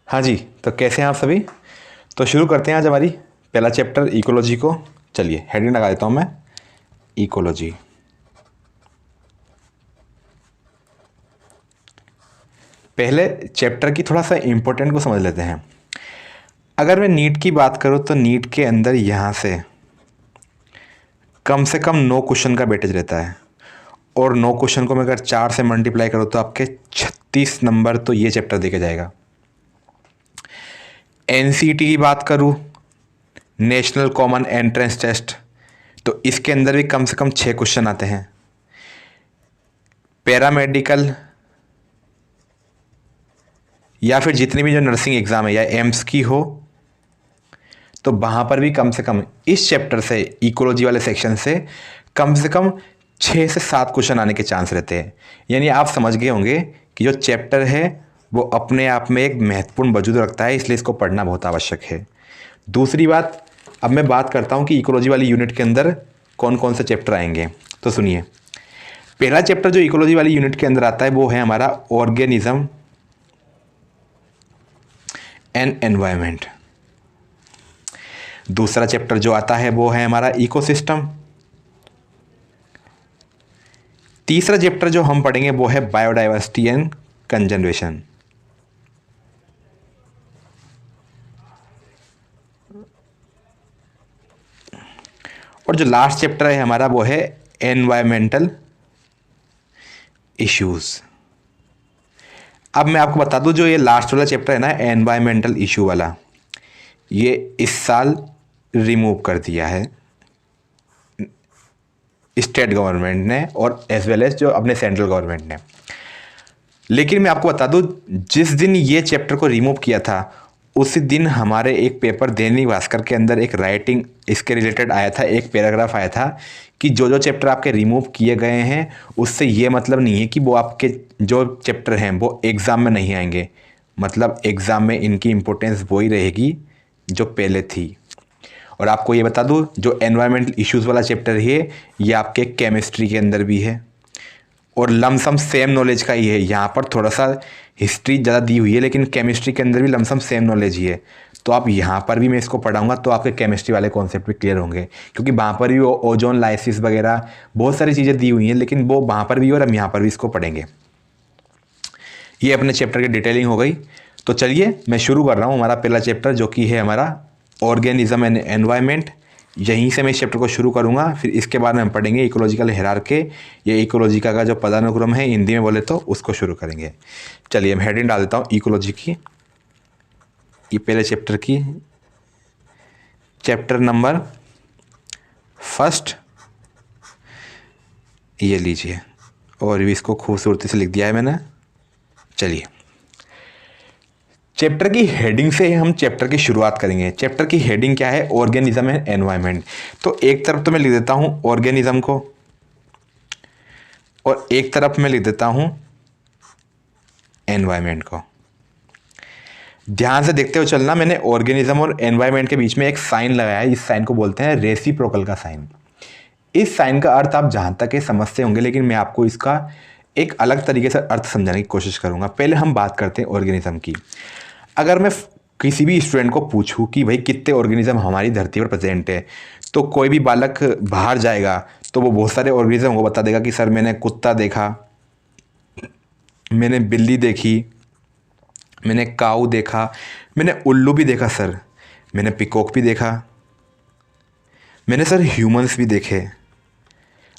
हाँ जी, तो कैसे हैं आप सभी। तो शुरू करते हैं आज हमारी पहला चैप्टर इकोलॉजी को। चलिए हेडिंग लगा देता हूँ मैं, इकोलॉजी। पहले चैप्टर की थोड़ा सा इम्पोर्टेंट को समझ लेते हैं। अगर मैं नीट की बात करूँ तो नीट के अंदर यहाँ से कम 9 क्वेश्चन का वेटेज रहता है, और 9 क्वेश्चन को मैं अगर 4 से मल्टीप्लाई करूँ तो आपके 36 नंबर तो ये चैप्टर देके जाएगा। एनसीईटी की बात करूँ, नेशनल कॉमन एंट्रेंस टेस्ट, तो इसके अंदर भी कम से कम 6 क्वेश्चन आते हैं। पैरामेडिकल या फिर जितनी भी जो नर्सिंग एग्ज़ाम है या एम्स की हो, तो वहाँ पर भी कम से कम इस चैप्टर से, इकोलॉजी वाले सेक्शन से कम 6 से 7 क्वेश्चन आने के चांस रहते हैं। यानी आप समझ गए होंगे कि जो चैप्टर है वो अपने आप में एक महत्वपूर्ण वजूद रखता है, इसलिए इसको पढ़ना बहुत आवश्यक है। दूसरी बात, अब मैं बात करता हूँ कि इकोलॉजी वाली यूनिट के अंदर कौन कौन से चैप्टर आएंगे। तो सुनिए, पहला चैप्टर जो इकोलॉजी वाली यूनिट के अंदर आता है वो है हमारा ऑर्गेनिज्म एंड एनवायरनमेंट। दूसरा चैप्टर जो आता है वो है हमारा इकोसिस्टम। तीसरा चैप्टर जो हम पढ़ेंगे वो है बायोडाइवर्सिटी एंड कंजर्वेशन। और जो लास्ट चैप्टर है हमारा वो है एनवायरमेंटल इश्यूज। अब मैं आपको बता दूं, जो ये लास्ट वाला चैप्टर है ना, एनवायरमेंटल इशू वाला, ये इस साल रिमूव कर दिया है स्टेट गवर्नमेंट ने, और एज वेल एज जो अपने सेंट्रल गवर्नमेंट ने। लेकिन मैं आपको बता दूं, जिस दिन ये चैप्टर को रिमूव किया था उसी दिन हमारे एक पेपर दैनिक भास्कर के अंदर एक राइटिंग इसके रिलेटेड आया था, एक पैराग्राफ आया था कि जो जो चैप्टर आपके रिमूव किए गए हैं उससे ये मतलब नहीं है कि वो आपके जो चैप्टर हैं वो एग्ज़ाम में नहीं आएंगे। मतलब एग्ज़ाम में इनकी इम्पोर्टेंस वही रहेगी जो पहले थी। और आपको ये बता दूं, जो एनवायरमेंटल इश्यूज़ वाला चैप्टर है ये आपके केमिस्ट्री के अंदर भी है, और लमसम सेम नॉलेज का ही है। यहाँ पर थोड़ा सा हिस्ट्री ज़्यादा दी हुई है, लेकिन केमिस्ट्री के अंदर भी लमसम सेम नॉलेज ही है। तो आप यहाँ पर भी मैं इसको पढ़ाऊँगा तो आपके केमिस्ट्री वाले कॉन्सेप्ट भी क्लियर होंगे, क्योंकि वहाँ पर भी वो ओजोन लाइसिस वगैरह बहुत सारी चीज़ें दी हुई हैं, लेकिन वो वहाँ पर भी और हम यहाँ पर भी इसको पढ़ेंगे। ये अपने चैप्टर की डिटेलिंग हो गई। तो चलिए मैं शुरू कर रहा हूँ हमारा पहला चैप्टर, जो कि है हमारा ऑर्गेनिज्म एंड एनवायरनमेंट। यहीं से मैं इस चैप्टर को शुरू करूँगा, फिर इसके बाद में हम पढ़ेंगे इकोलॉजिकल हायरार्की, या इकोलॉजी का जो पदानुक्रम है हिंदी में बोले तो उसको शुरू करेंगे। चलिए मैं हेडिंग डाल देता हूँ इकोलॉजी की, ये पहले चैप्टर की, चैप्टर नंबर फर्स्ट, ये लीजिए, और भी इसको खूबसूरती से लिख दिया है मैंने। चलिए चैप्टर की हेडिंग से हम चैप्टर की शुरुआत करेंगे। चैप्टर की हेडिंग क्या है? Organism and environment. तो एक तरफ तो मैं लिख देता हूं ऑर्गेनिज्म को, और एक तरफ मैं लिख देता हूं एनवायरनमेंट को। ध्यान से देखते हुए चलना, मैंने ऑर्गेनिज्म और एनवायरनमेंट के बीच में एक साइन लगाया है। इस साइन को बोलते हैं रेसिप्रोकल का साइन। इस साइन का अर्थ आप जहां तक ये समझते होंगे, लेकिन मैं आपको इसका एक अलग तरीके से अर्थ समझाने की कोशिश करूंगा। पहले हम बात करते हैं ऑर्गेनिज्म की। अगर मैं किसी भी स्टूडेंट को पूछूं कि भाई कितने ऑर्गेनिज्म हमारी धरती पर प्रेजेंट है, तो कोई भी बालक बाहर जाएगा तो वो बहुत सारे ऑर्गेनिज्म को बता देगा कि सर मैंने कुत्ता देखा, मैंने बिल्ली देखी, मैंने काऊ देखा, मैंने उल्लू भी देखा सर, मैंने पिकॉक भी देखा, मैंने सर ह्यूमंस भी देखे।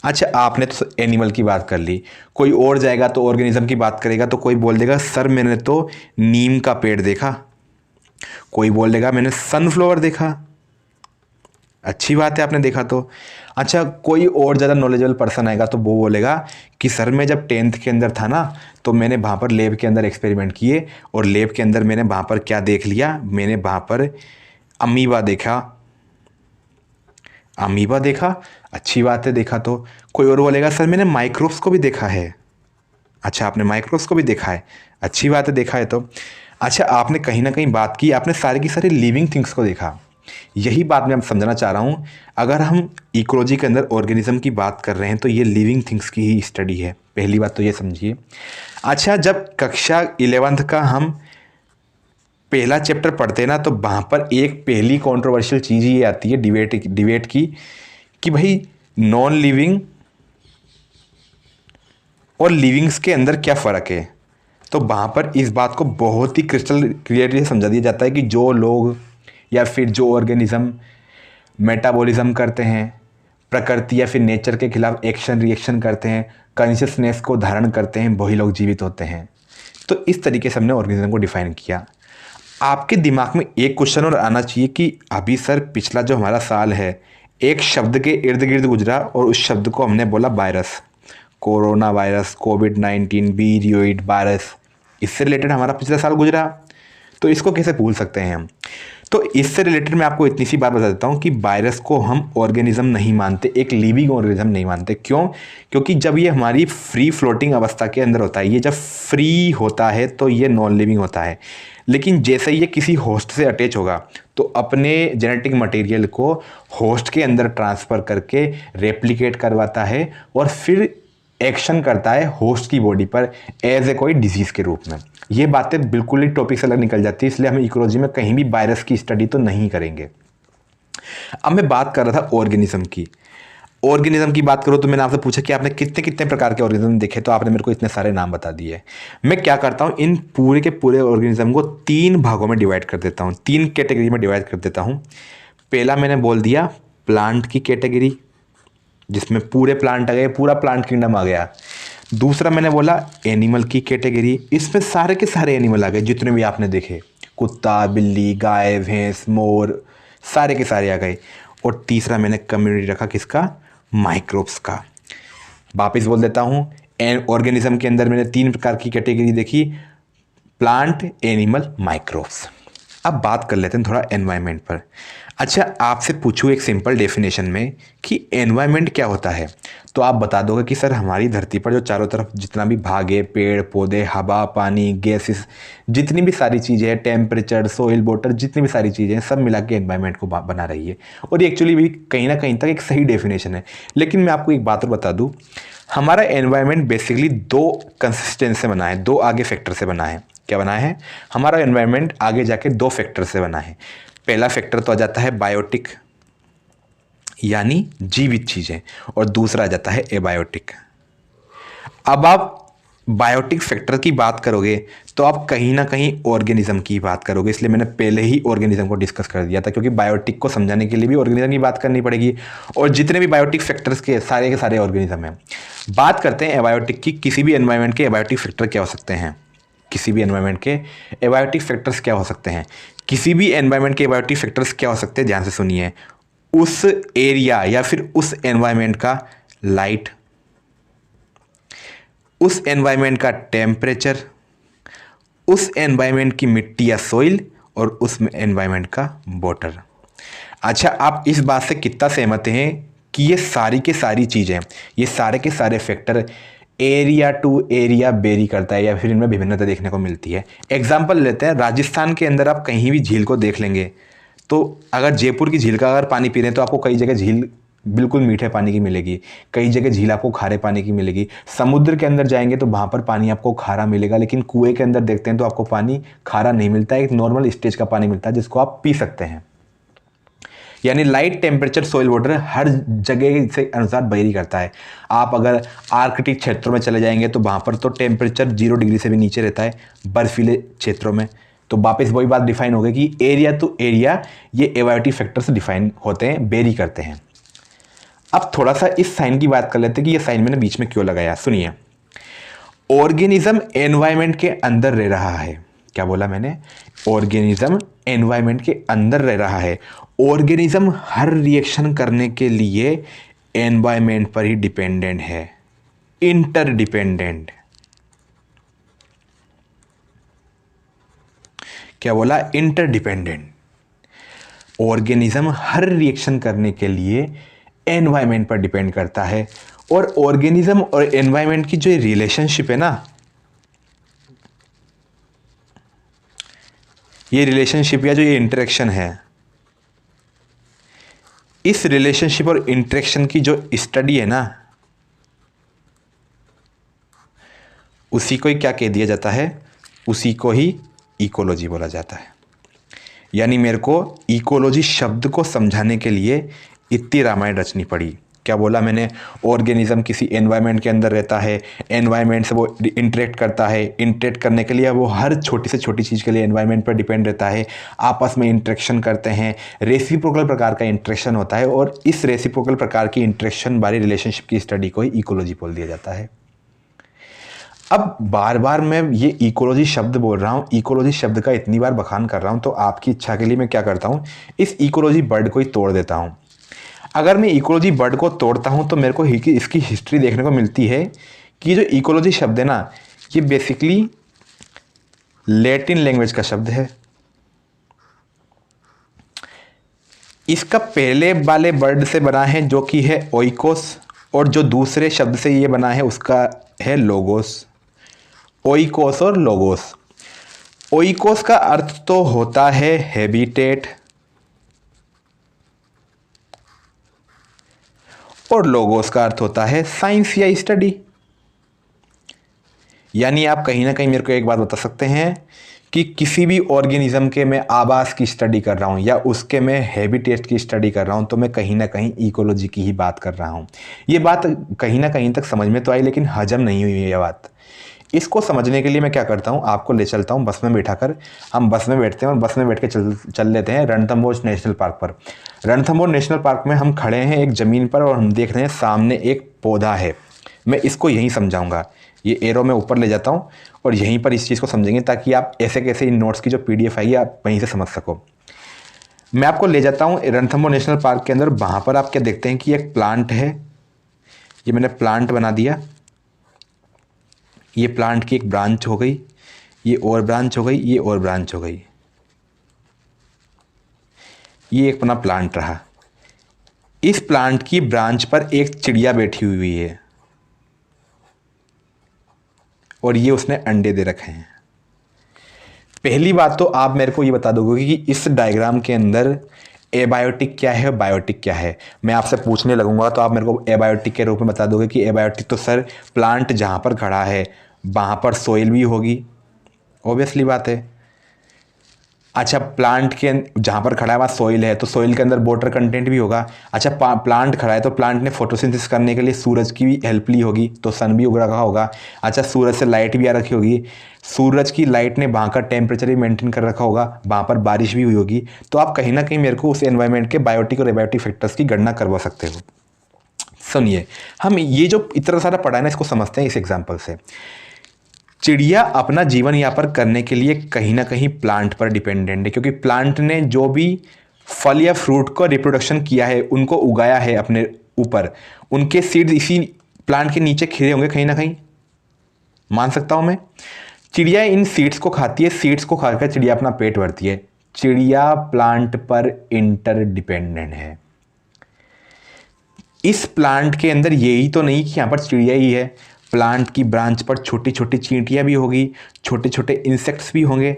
अच्छा, आपने तो एनिमल की बात कर ली, कोई और जाएगा तो ऑर्गेनिज्म की बात करेगा तो कोई बोल देगा सर मैंने तो नीम का पेड़ देखा, कोई बोल देगा मैंने सनफ्लावर देखा। अच्छी बात है आपने देखा तो। अच्छा, कोई और ज़्यादा नॉलेजेबल पर्सन आएगा तो वो बोलेगा कि सर मैं जब 10th के अंदर था ना, तो मैंने वहाँ पर लैब के अंदर एक्सपेरिमेंट किए, और लैब के अंदर मैंने वहाँ पर क्या देख लिया, मैंने वहाँ पर अमीबा देखा। अमीबा देखा, अच्छी बात है देखा तो। कोई और बोलेगा सर मैंने माइक्रोब्स को भी देखा है। अच्छा, आपने माइक्रोब्स को भी देखा है, अच्छी बात है देखा है तो। अच्छा, आपने कहीं ना कहीं बात की, आपने सारी की सारी लिविंग थिंग्स को देखा। यही बात मैं अब समझाना चाह रहा हूँ। अगर हम इकोलॉजी के अंदर ऑर्गेनिज्म की बात कर रहे हैं तो ये लिविंग थिंग्स की ही स्टडी है, पहली बात तो ये समझिए। अच्छा, जब कक्षा 11th का हम पहला चैप्टर पढ़ते हैं ना तो वहाँ पर एक पहली कंट्रोवर्शियल चीज़ ये आती है डिबेट की कि भाई नॉन लिविंग और लिविंग्स के अंदर क्या फ़र्क है। तो वहाँ पर इस बात को बहुत ही क्रिस्टल क्लियरली समझा दिया जाता है कि जो लोग या फिर जो ऑर्गेनिज्म मेटाबॉलिज्म करते हैं, प्रकृति या फिर नेचर के खिलाफ एक्शन रिएक्शन करते हैं, कॉन्शियसनेस को धारण करते हैं, वही लोग जीवित होते हैं। तो इस तरीके से हमने ऑर्गेनिज्म को डिफाइन किया। आपके दिमाग में एक क्वेश्चन और आना चाहिए कि अभी सर पिछला जो हमारा साल है एक शब्द के इर्द गिर्द गुजरा और उस शब्द को हमने बोला वायरस, कोरोना वायरस, कोविड-19, वीरियोइड वायरस, इससे रिलेटेड हमारा पिछला साल गुजरा, तो इसको कैसे भूल सकते हैं हम। तो इससे रिलेटेड मैं आपको इतनी सी बात बता देता हूँ कि वायरस को हम ऑर्गेनिज्म नहीं मानते, एक लिविंग ऑर्गेनिज्म नहीं मानते। क्यों? क्योंकि जब ये हमारी फ्री फ्लोटिंग अवस्था के अंदर होता है, ये जब फ्री होता है तो ये नॉन लिविंग होता है। लेकिन जैसे ये किसी होस्ट से अटैच होगा तो अपने जेनेटिक मटेरियल को होस्ट के अंदर ट्रांसफ़र करके रेप्लिकेट करवाता है और फिर एक्शन करता है होस्ट की बॉडी पर एज ए कोई डिजीज़ के रूप में। ये बातें बिल्कुल ही टॉपिक से अलग निकल जाती है, इसलिए हम इकोलॉजी में कहीं भी वायरस की स्टडी तो नहीं करेंगे। अब मैं बात कर रहा था ऑर्गेनिज्म की। ऑर्गेनिज्म की बात करो तो मैंने आपसे पूछा कि आपने कितने कितने प्रकार के ऑर्गेनिज्म देखे, तो आपने मेरे को इतने सारे नाम बता दिए। मैं क्या करता हूँ, इन पूरे के पूरे ऑर्गेनिज्म को 3 भागों में डिवाइड कर देता हूँ, 3 कैटेगरी में डिवाइड कर देता हूँ। पहला मैंने बोल दिया प्लांट की कैटेगरी, जिसमें पूरे प्लांट आ गए, पूरा प्लांट किंगडम आ गया। दूसरा मैंने बोला एनिमल की कैटेगरी, इसमें सारे के सारे एनिमल आ गए जितने भी आपने देखे, कुत्ता, बिल्ली, गाय, भैंस, मोर, सारे के सारे आ गए। और तीसरा मैंने कम्युनिटी रखा किसका, माइक्रोब्स का। वापिस बोल देता हूँ, ऑर्गेनिज्म के अंदर मैंने 3 प्रकार की कैटेगरी देखी, प्लांट, एनिमल, माइक्रोब्स। अब बात कर लेते हैं थोड़ा एनवायरनमेंट पर। अच्छा, आपसे पूछूँ एक सिंपल डेफिनेशन में कि एनवायरनमेंट क्या होता है, तो आप बता दोगे कि सर हमारी धरती पर जो चारों तरफ जितना भी भाग है, पेड़ पौधे, हवा, पानी, गैसेस, जितनी भी सारी चीज़ें हैं, टेम्परेचर, सोइल, वाटर, जितनी भी सारी चीज़ें हैं, सब मिला के एनवायरनमेंट को बना रही है। और ये एक्चुअली भी कहीं ना कहीं तक एक सही डेफिनेशन है। लेकिन मैं आपको एक बात और बता दूँ, हमारा एनवायरनमेंट बेसिकली 2 कंसिस्टेंट से बना है, 2 आगे फैक्टर से बना है। क्या बना है? हमारा एनवायरनमेंट आगे जाके 2 फैक्टर से बना है। पहला फैक्टर तो आ जाता है बायोटिक, यानी जीवित चीज़ें, और दूसरा आ जाता है एबायोटिक। अब आप बायोटिक फैक्टर की बात करोगे तो आप कहीं ना कहीं ऑर्गेनिज्म की बात करोगे, इसलिए मैंने पहले ही ऑर्गेनिज्म को डिस्कस कर दिया था, क्योंकि बायोटिक को समझाने के लिए भी ऑर्गेनिज्म की बात करनी पड़ेगी। और जितने भी बायोटिक फैक्टर्स के सारे ऑर्गेनिज्म हैं। बात करते हैं एबायोटिक की। किसी भी एनवायरनमेंट के एबायोटिक फैक्टर क्या हो सकते हैं? किसी भी एनवायरनमेंट के एबायोटिक फैक्टर्स क्या हो सकते हैं? किसी भी एनवायरनमेंट के एबायोटिक फैक्टर्स क्या हो सकते हैं? ध्यान से सुनिए। उस एरिया या फिर उस एनवायरनमेंट का लाइट, उस एनवायरनमेंट का टेम्परेचर, उस एनवायरनमेंट की मिट्टी या सॉइल, और उस एनवायरनमेंट का वाटर। अच्छा, आप इस बात से कितना सहमत हैं कि ये सारी के सारी चीज़ें, ये सारे के सारे factor area to area vary करता है या फिर इनमें विभिन्नता देखने को मिलती है? एग्जाम्पल लेते हैं, राजस्थान के अंदर आप कहीं भी झील को देख लेंगे तो अगर जयपुर की झील का अगर पानी पी रहे हैं तो आपको कई जगह झील बिल्कुल मीठे पानी की मिलेगी, कई जगह झील आपको खारे पानी की मिलेगी। समुद्र के अंदर जाएंगे तो वहाँ पर पानी आपको खारा मिलेगा, लेकिन कुएं के अंदर देखते हैं तो आपको पानी खारा नहीं मिलता है, एक नॉर्मल स्टेज का पानी मिलता है जिसको आप पी सकते हैं। यानी लाइट, टेम्परेचर, सोइल, वाटर हर जगह से अनुसार वेरी करता है। आप अगर आर्कटिक क्षेत्रों में चले जाएंगे तो वहाँ पर तो टेम्परेचर 0 डिग्री से भी नीचे रहता है, बर्फीले क्षेत्रों में। तो वापस वही बात डिफाइन हो गई कि एरिया टू एरिया ये एबायोटिक फैक्टर्स डिफाइन होते हैं, वेरी करते हैं। अब थोड़ा सा इस साइन की बात कर लेते हैं कि ये साइन मैंने बीच में क्यों लगाया। सुनिए, ऑर्गेनिज्म एनवायरनमेंट के अंदर रह रहा है। क्या बोला मैंने? ऑर्गेनिज्म एनवायरनमेंट के अंदर रह रहा है। ऑर्गेनिज्म हर रिएक्शन करने के लिए एनवायरनमेंट पर ही डिपेंडेंट है, इंटरडिपेंडेंट। क्या बोला? इंटरडिपेंडेंट। ऑर्गेनिज्म हर रिएक्शन करने के लिए एनवायरनमेंट पर डिपेंड करता है। और ऑर्गेनिज्म और एनवायरनमेंट की जो रिलेशनशिप है ना, ये रिलेशनशिप या जो ये इंटरेक्शन है, इस रिलेशनशिप और इंटरेक्शन की जो स्टडी है ना, उसी को ही क्या कह दिया जाता है? उसी को ही इकोलॉजी बोला जाता है। यानी मेरे को इकोलॉजी शब्द को समझाने के लिए इतनी रामायण रचनी पड़ी। क्या बोला मैंने? ऑर्गेनिज्म किसी एनवायरनमेंट के अंदर रहता है, एनवायरनमेंट से वो इंटरेक्ट करता है, इंटरेक्ट करने के लिए वो हर छोटी से छोटी चीज़ के लिए एनवायरनमेंट पर डिपेंड रहता है, आपस में इंटरेक्शन करते हैं, रेसिप्रोकल प्रकार का इंटरेक्शन होता है, और इस रेसिप्रोकल प्रकार की इंटरेक्शन वाली रिलेशनशिप की स्टडी को ही इकोलॉजी बोल दिया जाता है। अब बार बार मैं ये इकोलॉजी शब्द बोल रहा हूँ, इकोलॉजी शब्द का इतनी बार बखान कर रहा हूँ, तो आपकी इच्छा के लिए मैं क्या करता हूँ, इस इकोलॉजी वर्ड को ही तोड़ देता हूँ। अगर मैं इकोलॉजी वर्ड को तोड़ता हूँ तो मेरे को इसकी हिस्ट्री देखने को मिलती है कि जो इकोलॉजी शब्द है ना, ये बेसिकली लैटिन लैंग्वेज का शब्द है। इसका पहले वाले वर्ड से बना है जो कि है ओइकोस, और जो दूसरे शब्द से ये बना है उसका है लोगोस। ओइकोस और लोगोस। ओइकोस का अर्थ तो होता है हैबिटेट, और लोगोस का अर्थ होता है साइंस या स्टडी। यानी आप कहीं ना कहीं मेरे को एक बात बता सकते हैं कि किसी भी ऑर्गेनिज्म के मैं आवास की स्टडी कर रहा हूँ या उसके मैं हैबिटेट की स्टडी कर रहा हूँ, तो मैं कहीं ना कहीं इकोलॉजी की ही बात कर रहा हूँ। ये बात कहीं ना कहीं तक समझ में तो आई, लेकिन हजम नहीं हुई ये बात। इसको समझने के लिए मैं क्या करता हूँ, आपको ले चलता हूँ बस में बिठाकर। हम बस में बैठते हैं और बस में बैठ के चल लेते हैं रणथंबोर नेशनल पार्क पर। रणथंबोर नेशनल पार्क में हम खड़े हैं एक ज़मीन पर और हम देख रहे हैं सामने एक पौधा है। मैं इसको यहीं समझाऊंगा, ये एरो में ऊपर ले जाता हूँ और यहीं पर इस चीज़ को समझेंगे ताकि आप ऐसे कैसे इन नोट्स की जो PDF आई है आप वहीं से समझ सको। मैं आपको ले जाता हूँ रणथंबोर नेशनल पार्क के अंदर। वहाँ पर आप क्या देखते हैं कि एक प्लांट है, ये मैंने प्लांट बना दिया। ये प्लांट की एक ब्रांच हो गई, ये और ब्रांच हो गई, ये और ब्रांच हो गई, ये एक अपना प्लांट रहा। इस प्लांट की ब्रांच पर एक चिड़िया बैठी हुई है और ये उसने अंडे दे रखे हैं। पहली बात तो आप मेरे को ये बता दोगे कि इस डायग्राम के अंदर एबायोटिक क्या है, बायोटिक क्या है। मैं आपसे पूछने लगूंगा तो आप मेरे को एबायोटिक के रूप में बता दोगे कि एबायोटिक तो सर प्लांट जहाँ पर खड़ा है वहाँ पर सोइल भी होगी, ऑब्वियसली बात है। अच्छा, प्लांट के जहाँ पर खड़ा है वहाँ सोइल है तो सोइल के अंदर वाटर कंटेंट भी होगा। अच्छा, प्लांट खड़ा है तो प्लांट ने फोटोसिंथेसिस करने के लिए सूरज की भी हेल्प ली होगी, तो सन भी उग रखा होगा। अच्छा, सूरज से लाइट भी आ रखी होगी, सूरज की लाइट ने वहाँ का टेम्परेचर भी मेंटेन कर रखा होगा, वहाँ पर बारिश भी हुई होगी। तो आप कहीं ना कहीं मेरे को उस एनवायरनमेंट के बायोटिक और एबायोटिक फैक्टर्स की गणना करवा सकते हो। सुनिए, हम ये जो इतना सारा पढ़ा है ना, इसको समझते हैं इस एग्जाम्पल से। चिड़िया अपना जीवन यापन करने के लिए कहीं ना कहीं प्लांट पर डिपेंडेंट है, क्योंकि प्लांट ने जो भी फल या फ्रूट का रिप्रोडक्शन किया है, उनको उगाया है अपने ऊपर, उनके सीड्स इसी प्लांट के नीचे खिले होंगे कहीं ना कहीं, मान सकता हूं मैं। चिड़िया इन सीड्स को खाती है, सीड्स को खाकर चिड़िया अपना पेट भरती है। चिड़िया प्लांट पर इंटर डिपेंडेंट है। इस प्लांट के अंदर यही तो नहीं कि यहाँ पर चिड़िया ही है, प्लांट की ब्रांच पर छोटी छोटी चींटियाँ भी होगी, छोटे छोटे इंसेक्ट्स भी होंगे।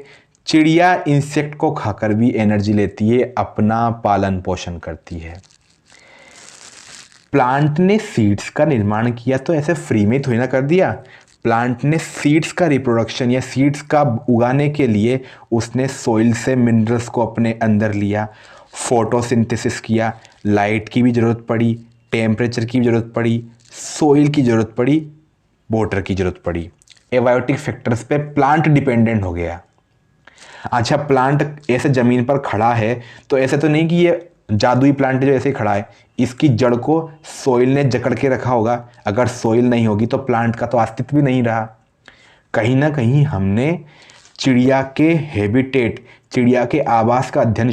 चिड़िया इंसेक्ट को खाकर भी एनर्जी लेती है, अपना पालन पोषण करती है। प्लांट ने सीड्स का निर्माण किया तो ऐसे फ्री में थोड़ी ना कर दिया। प्लांट ने सीड्स का रिप्रोडक्शन या सीड्स का उगाने के लिए उसने सॉइल से मिनरल्स को अपने अंदर लिया, फोटोसिंथेसिस किया, लाइट की भी ज़रूरत पड़ी, टेम्परेचर की भी ज़रूरत पड़ी, सॉइल की ज़रूरत पड़ी, वाटर की ज़रूरत पड़ी। एबायोटिक फैक्टर्स पे प्लांट डिपेंडेंट हो गया। अच्छा, प्लांट ऐसे ज़मीन पर खड़ा है तो ऐसे तो नहीं कि ये जादुई प्लांट जो ऐसे ही खड़ा है, इसकी जड़ को सॉइल ने जकड़ के रखा होगा। अगर सॉइल नहीं होगी तो प्लांट का तो अस्तित्व भी नहीं रहा। कहीं ना कहीं हमने चिड़िया के हैबिटेट, चिड़िया के आवास का अध्ययन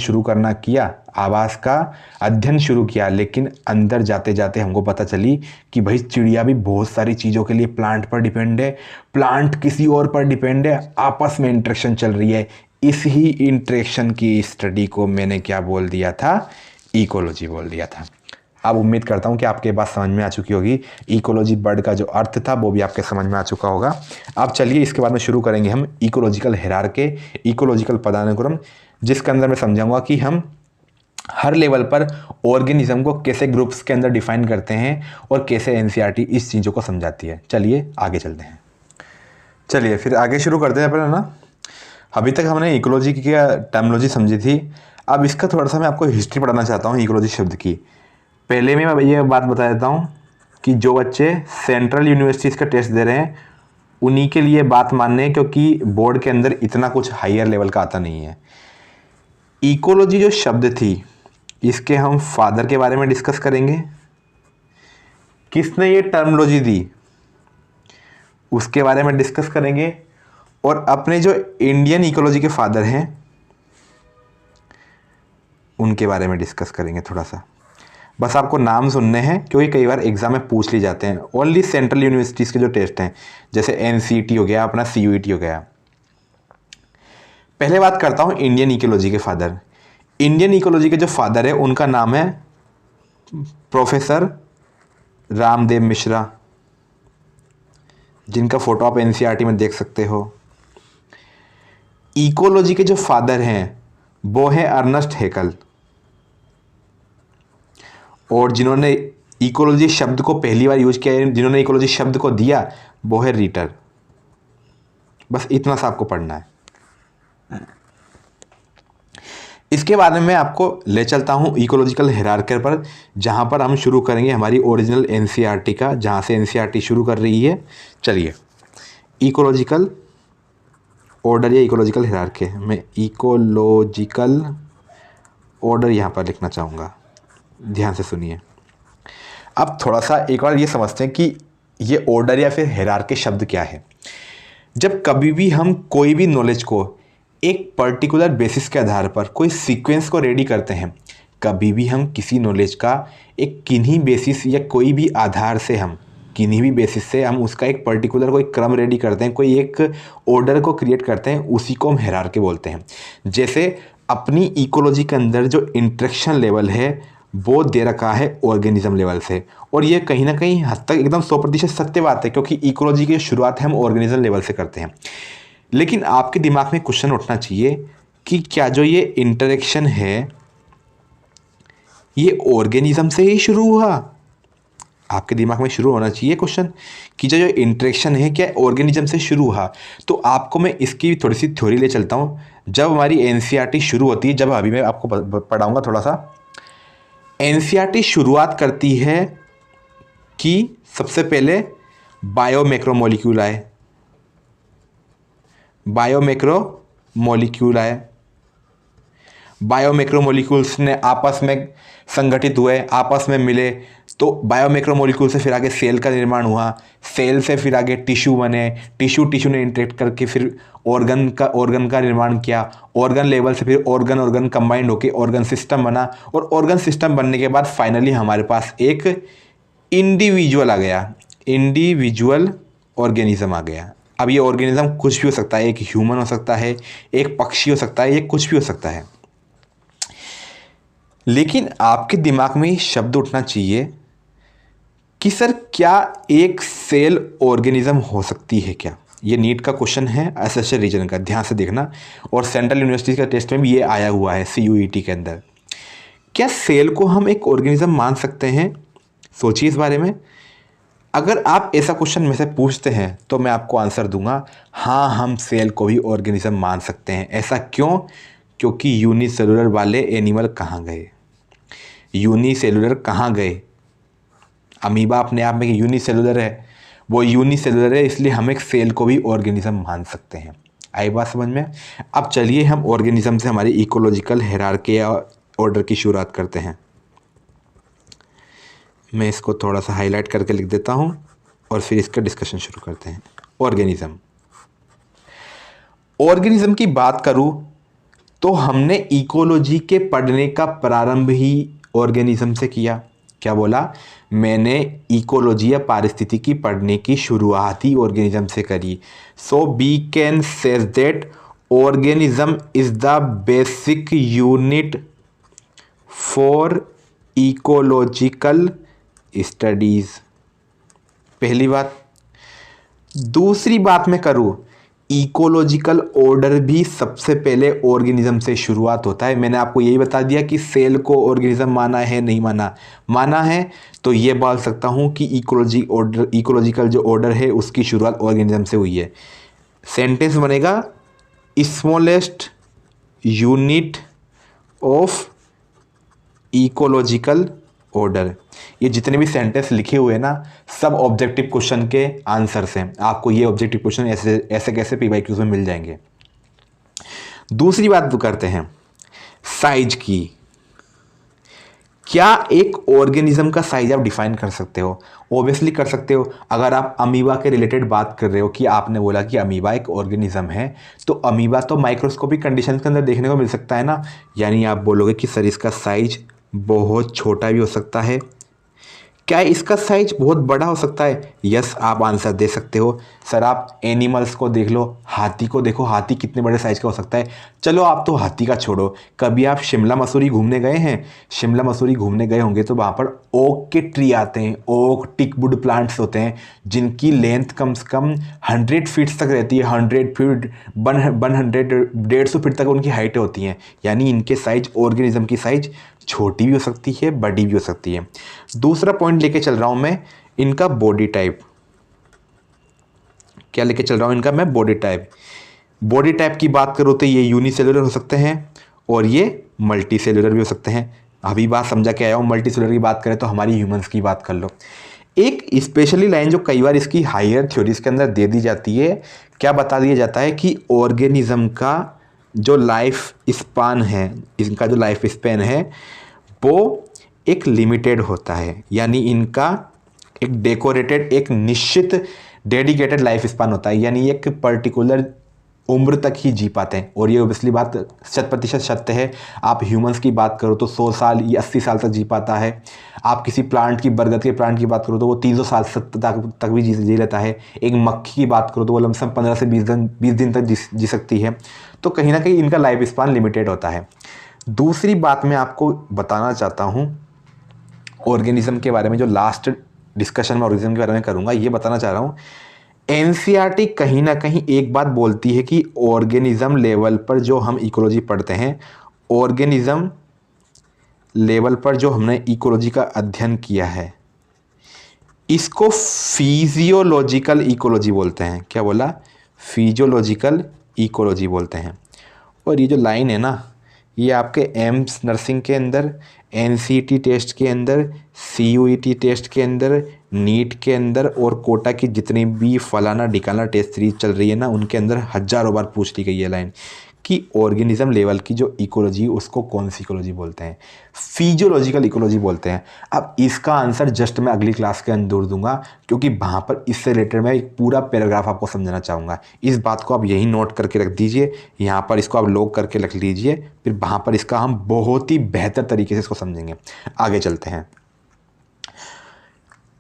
शुरू किया, लेकिन अंदर जाते जाते हमको पता चली कि भाई चिड़िया भी बहुत सारी चीज़ों के लिए प्लांट पर डिपेंड है, प्लांट किसी और पर डिपेंड है, आपस में इंटरेक्शन चल रही है। इस ही इंटरेक्शन की स्टडी को मैंने क्या बोल दिया था, इकोलॉजी बोल दिया था। अब उम्मीद करता हूँ कि आपके बात समझ में आ चुकी होगी। इकोलॉजी वर्ड का जो अर्थ था वो भी आपके समझ में आ चुका होगा। अब चलिए इसके बाद में शुरू करेंगे हम इकोलॉजिकल हायरार्की, इकोलॉजिकल पदानुक्रम, जिसके अंदर मैं समझाऊंगा कि हम हर लेवल पर ऑर्गेनिज्म को कैसे ग्रुप्स के अंदर डिफाइन करते हैं और कैसे एनसीईआरटी इस चीज़ों को समझाती है। चलिए आगे चलते हैं। चलिए फिर आगे शुरू करते हैं अपना ना। अभी तक हमने इकोलॉजी की टर्मिनोलॉजी समझी थी, अब इसका थोड़ा सा मैं आपको हिस्ट्री पढ़ाना चाहता हूँ इकोलॉजी शब्द की। पहले मैं ये बात बता देता हूँ कि जो बच्चे सेंट्रल यूनिवर्सिटीज़ का टेस्ट दे रहे हैं उन्हीं के लिए बात मानने है, क्योंकि बोर्ड के अंदर इतना कुछ हायर लेवल का आता नहीं है। इकोलॉजी जो शब्द थी इसके हम फादर के बारे में डिस्कस करेंगे, किसने ये टर्मिनोलॉजी दी उसके बारे में डिस्कस करेंगे, और अपने जो इंडियन इकोलॉजी के फादर हैं उनके बारे में डिस्कस करेंगे थोड़ा सा। बस आपको नाम सुनने हैं क्योंकि कई बार एग्जाम में पूछ ली जाते हैं। ओनली सेंट्रल यूनिवर्सिटीज़ के जो टेस्ट हैं जैसे एनसीईटी हो गया, अपना सीयूईटी हो गया। पहले बात करता हूँ इंडियन इकोलॉजी के फादर। इंडियन इकोलॉजी के जो फादर है उनका नाम है प्रोफेसर रामदेव मिश्रा, जिनका फोटो आप एनसीईआरटी में देख सकते हो। इकोलॉजी के जो फादर हैं वो हैं अर्नेस्ट हैकेल, और जिन्होंने इकोलॉजी शब्द को पहली बार यूज किया, जिन्होंने इकोलॉजी शब्द को दिया वो है रीटर। बस इतना सा आपको पढ़ना है। इसके बारे में आपको ले चलता हूँ इकोलॉजिकल हायरार्की पर, जहाँ पर हम शुरू करेंगे हमारी ओरिजिनल एनसीईआरटी का, जहाँ से एनसीईआरटी शुरू कर रही है। चलिए, इकोलॉजिकल ऑर्डर या इकोलॉजिकल हायरार्की, मैं इकोलॉजिकल ऑर्डर यहाँ पर लिखना चाहूँगा, ध्यान से सुनिए। अब थोड़ा सा एक बार ये समझते हैं कि ये ऑर्डर या फिर हायरार्की शब्द क्या है। जब कभी भी हम कोई भी नॉलेज को एक पर्टिकुलर बेसिस के आधार पर कोई सीक्वेंस को रेडी करते हैं, कभी भी हम किसी नॉलेज का एक किन्हीं बेसिस या कोई भी आधार से हम किन्हीं भी बेसिस से हम उसका एक पर्टिकुलर कोई क्रम रेडी करते हैं, कोई एक ऑर्डर को क्रिएट करते हैं, उसी को हम हायरार्की बोलते हैं। जैसे अपनी इकोलॉजी के अंदर जो इंटरेक्शन लेवल है वो दे रखा है ऑर्गेनिज्म लेवल से, और ये कहीं ना कहीं हद तक एकदम 100% सत्य बात है, क्योंकि इकोलॉजी की शुरुआत हम ऑर्गेनिज्म लेवल से करते हैं। लेकिन आपके दिमाग में क्वेश्चन उठना चाहिए कि क्या जो ये इंटरेक्शन है ये ऑर्गेनिज्म से ही शुरू हुआ? आपके दिमाग में शुरू होना चाहिए क्वेश्चन कि जो इंटरेक्शन है क्या ऑर्गेनिज्म से शुरू हुआ। तो आपको मैं इसकी थोड़ी सी थ्योरी ले चलता हूँ। जब हमारी एनसीईआरटी शुरू होती है, जब अभी मैं आपको पढ़ाऊँगा थोड़ा सा, एनसीईआरटी शुरुआत करती है कि सबसे पहले बायोमैक्रोमोलिक्यूल आए, बायोमैक्रोमोलिक्यूल आए, बायोमैक्रोमोलिक्यूल्स ने आपस में संगठित हुए, आपस में मिले, तो बायोमैक्रोमोलिक्यूल से फिर आगे सेल का निर्माण हुआ, सेल से फिर आगे टिश्यू बने, टिश्यू ने इंटरेक्ट करके फिर ऑर्गन का निर्माण किया, ऑर्गन लेवल से फिर ऑर्गन कंबाइंड होकर ऑर्गन सिस्टम बना, और ऑर्गन सिस्टम बनने के बाद फाइनली हमारे पास एक इंडिविजुअल आ गया, इंडिविजुअल ऑर्गेनिज्म आ गया। अब ये ऑर्गेनिज्म कुछ भी हो सकता है, एक ह्यूमन हो सकता है, एक पक्षी हो सकता है, ये कुछ भी हो सकता है। लेकिन आपके दिमाग में ये शब्द उठना चाहिए कि सर क्या एक सेल ऑर्गेनिज्म हो सकती है क्या? ये नीट का क्वेश्चन है एसएससी रीजन का, ध्यान से देखना, और सेंट्रल यूनिवर्सिटी का टेस्ट में भी ये आया हुआ है सीयूईटी के अंदर। क्या सेल को हम एक ऑर्गेनिज्म मान सकते हैं? सोचिए इस बारे में। अगर आप ऐसा क्वेश्चन में से पूछते हैं तो मैं आपको आंसर दूंगा, हाँ हम सेल को भी ऑर्गेनिज्म मान सकते हैं। ऐसा क्यों? क्योंकि यूनिसेलुलर वाले एनिमल कहाँ गए? यूनिसेलुलर कहाँ गए? अमीबा अपने आप में यूनिसेलुलर है, वो यूनिसेलुलर है, इसलिए हम एक सेल को भी ऑर्गेनिज्म मान सकते हैं। आई बात समझ में? अब चलिए हम ऑर्गेनिज्म से हमारी इकोलॉजिकल हायरार्की या ऑर्डर की शुरुआत करते हैं। मैं इसको थोड़ा सा हाईलाइट करके लिख देता हूँ और फिर इसका डिस्कशन शुरू करते हैं। ऑर्गेनिज्म की बात करूँ तो हमने इकोलॉजी के पढ़ने का प्रारंभ ही ऑर्गेनिज्म से किया। क्या बोला मैंने? इकोलॉजी या पारिस्थितिकी पढ़ने की शुरुआत ही ऑर्गेनिज्म से करी। So we can say that organism is the basic unit for ecological studies. पहली बात। दूसरी बात मैं करूँ, इकोलॉजिकल ऑर्डर भी सबसे पहले ऑर्गेनिज्म से शुरुआत होता है। मैंने आपको यही बता दिया कि सेल को ऑर्गेनिज्म माना है, नहीं माना? माना है तो ये बोल सकता हूँ कि इकोलॉजिकल जो ऑर्डर है उसकी शुरुआत ऑर्गेनिज्म से हुई है। सेंटेंस बनेगा smallest unit of ecological order. ये जितने भी सेंटेंस लिखे हुए हैं ना, सब ऑब्जेक्टिव क्वेश्चन के आंसर्स हैं। आपको ये ऑब्जेक्टिव क्वेश्चन ऐसे ऐसे कैसे PYQs में मिल जाएंगे। दूसरी बात करते हैं साइज की। क्या एक ऑर्गेनिज्म का साइज आप डिफाइन कर सकते हो? ऑब्वियसली कर सकते हो। अगर आप अमीबा के रिलेटेड बात कर रहे हो कि आपने बोला कि अमीबा एक ऑर्गेनिज्म है, तो अमीबा तो माइक्रोस्कोपिक कंडीशंस के अंदर देखने को मिल सकता है ना। यानी आप बोलोगे कि सर इसका साइज बहुत छोटा भी हो सकता है। क्या इसका साइज बहुत बड़ा हो सकता है? यस, आप आंसर दे सकते हो। सर आप एनिमल्स को देख लो, हाथी को देखो, हाथी कितने बड़े साइज का हो सकता है। चलो आप तो हाथी का छोड़ो, कभी आप शिमला मसूरी घूमने गए हैं? शिमला मसूरी घूमने गए होंगे तो वहाँ पर ओक के ट्री आते हैं, ओक टिकवुड प्लांट्स होते हैं जिनकी लेंथ कम से कम 100 फीट तक रहती है। 100 फीट 100 फीट तक उनकी हाइटें होती हैं। यानी इनके साइज, ऑर्गेनिज्म की साइज छोटी भी हो सकती है, बड़ी भी हो सकती है। दूसरा पॉइंट लेके चल रहा हूं मैं, इनका बॉडी टाइप। क्या लेके चल रहा हूं इनका मैं? Body type. बॉडी टाइप की बात करो तो ये यूनिसेलुलर हो सकते हैं और ये मल्टी सेलुलर भी हो सकते हैं। अभी बात समझा के आया हूं। मल्टी सेलुलर की बात करें तो हमारी ह्यूमंस की बात कर लो। एक स्पेशली लाइन जो कई बार इसकी हायर थ्योरीज के अंदर दे दी जाती है, क्या बता दिया जाता है कि ऑर्गेनिज्म का जो लाइफ स्पान है, इनका जो लाइफ स्पैन है वो एक लिमिटेड होता है। यानी इनका एक डेकोरेटेड, एक निश्चित डेडिकेटेड लाइफ स्पान होता है। यानी एक पर्टिकुलर उम्र तक ही जी पाते हैं। और ये ओबियसली बात 100% सत्य है। आप ह्यूमंस की बात करो तो 100 साल या 80 साल तक जी पाता है। आप किसी प्लांट की, बरगद के प्लांट की बात करो तो वो 300 साल तक भी जी लेता है। एक मक्खी की बात करो तो वो लमसम 15 से 20 दिन तक जी सकती है। तो कहीं ना कहीं इनका लाइफ स्पान लिमिटेड होता है। दूसरी बात मैं आपको बताना चाहता हूँ ऑर्गेनिज्म के बारे में, जो लास्ट डिस्कशन में ऑर्गेनिज्म के बारे में करूँगा, ये बताना चाह रहा हूँ। एनसीईआरटी कहीं ना कहीं एक बात बोलती है कि ऑर्गेनिज्म लेवल पर जो हम इकोलॉजी पढ़ते हैं, ऑर्गेनिज्म लेवल पर जो हमने इकोलॉजी का अध्ययन किया है, इसको फिजियोलॉजिकल इकोलॉजी बोलते हैं। क्या बोला? फिजियोलॉजिकल इकोलॉजी बोलते हैं। और ये जो लाइन है ना, ये आपके एम्स नर्सिंग के अंदर, एनसीटी टेस्ट के अंदर, सीयूईटी टेस्ट के अंदर, नीट के अंदर और कोटा की जितनी भी फलाना ढिकाना टेस्ट सीरीज चल रही है ना, उनके अंदर हजारों बार पूछ ली गई है लाइन कि ऑर्गेनिज्म लेवल की जो इकोलॉजी, उसको कौन सी इकोलॉजी बोलते हैं? फिजियोलॉजिकल इकोलॉजी बोलते हैं। अब इसका आंसर जस्ट मैं अगली क्लास के अंदर दूंगा, क्योंकि वहाँ पर इससे रिलेटेड मैं एक पूरा पैराग्राफ आपको समझाना चाहूँगा। इस बात को आप यही नोट करके रख दीजिए, यहाँ पर इसको आप लॉक करके रख लीजिए, फिर वहाँ पर इसका हम बहुत ही बेहतर तरीके से इसको समझेंगे। आगे चलते हैं।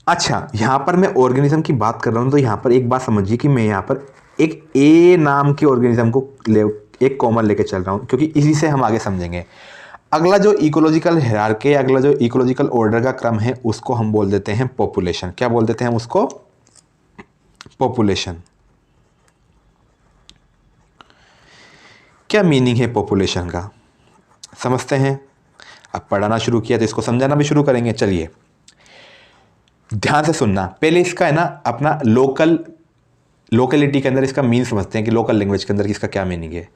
अच्छा, यहाँ पर मैं ऑर्गेनिज्म की बात कर रहा हूँ तो यहाँ पर एक बात समझिए कि मैं यहाँ पर एक ए नाम के ऑर्गेनिज्म को एक कॉमन लेके चल रहा हूँ, क्योंकि इसी से हम आगे समझेंगे। अगला जो इकोलॉजिकल हायरार्की, अगला जो इकोलॉजिकल ऑर्डर का क्रम है, उसको हम बोल देते हैं पॉपुलेशन। क्या बोल देते हैं हम उसको? पॉपुलेशन। क्या मीनिंग है पॉपुलेशन का, समझते हैं। अब पढ़ाना शुरू किया तो इसको समझाना भी शुरू करेंगे। चलिए ध्यान से सुनना। पहले इसका है ना अपना लोकलिटी के अंदर इसका मीन समझते हैं कि लोकल लैंग्वेज के अंदर इसका क्या मीनिंग है।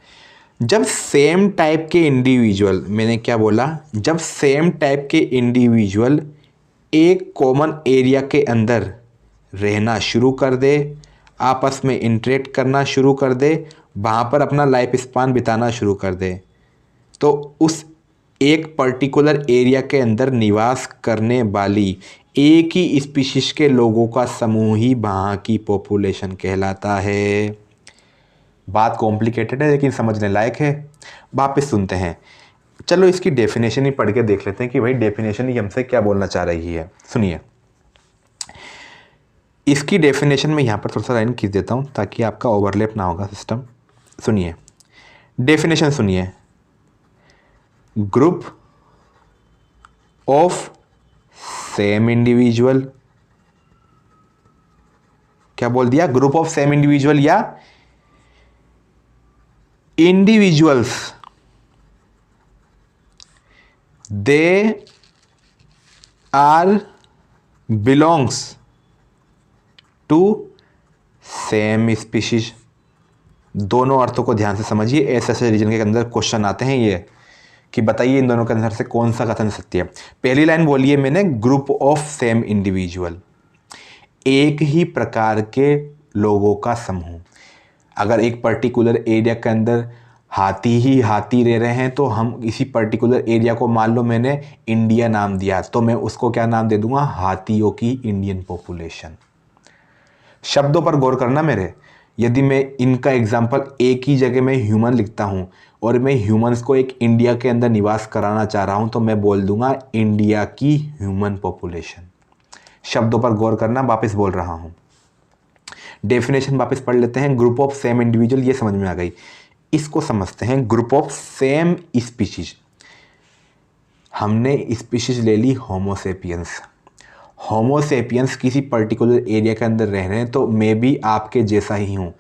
जब सेम टाइप के इंडिविजुअल, मैंने क्या बोला? जब सेम टाइप के इंडिविजुअल एक कॉमन एरिया के अंदर रहना शुरू कर दे, आपस में इंटरेक्ट करना शुरू कर दे, वहाँ पर अपना लाइफ स्पान बिताना शुरू कर दे, तो उस एक पर्टिकुलर एरिया के अंदर निवास करने वाली एक ही स्पीशीज के लोगों का समूह ही वहाँ की पॉपुलेशन कहलाता है। बात कॉम्प्लिकेटेड है लेकिन समझने लायक है। वापस सुनते हैं। चलो इसकी डेफिनेशन ही पढ़ के देख लेते हैं कि भाई डेफिनेशन ही हमसे क्या बोलना चाह रही है। सुनिए, इसकी डेफिनेशन में यहाँ पर थोड़ा सा लाइन खींच देता हूँ ताकि आपका ओवरलैप ना होगा सिस्टम। सुनिए डेफिनेशन, सुनिए। ग्रुप ऑफ सेम इंडिविजुअल, क्या बोल दिया? ग्रुप ऑफ सेम इंडिविजुअल या individuals, they are belongs to same species, दोनों अर्थों को ध्यान से समझिए। ऐसे रीजन के अंदर क्वेश्चन आते हैं ये कि बताइए इन दोनों के अंदर से कौन सा कथन सत्य है। पहली लाइन बोलिए मैंने, ग्रुप ऑफ सेम इंडिविजुअल, एक ही प्रकार के लोगों का समूह। अगर एक पर्टिकुलर एरिया के अंदर हाथी ही हाथी रह रहे हैं तो हम इसी पर्टिकुलर एरिया को, मान लो मैंने इंडिया नाम दिया, तो मैं उसको क्या नाम दे दूंगा, हाथियों की इंडियन पॉपुलेशन। शब्दों पर गौर करना मेरे, यदि मैं इनका एग्जाम्पल एक ही जगह में ह्यूमन लिखता हूँ और मैं ह्यूमंस को एक इंडिया के अंदर निवास कराना चाह रहा हूँ तो मैं बोल दूंगा इंडिया की ह्यूमन पॉपुलेशन। शब्दों पर गौर करना, वापस बोल रहा हूँ। डेफिनेशन वापस पढ़ लेते हैं। ग्रुप ऑफ सेम इंडिविजुअल, ये समझ में आ गई। इसको समझते हैं, ग्रुप ऑफ सेम स्पीशीज। हमने स्पीशीज ले ली होमोसेपियंस। होमोसेपियंस किसी पर्टिकुलर एरिया के अंदर रह रहे हैं तो मैं भी आपके जैसा ही हूँ।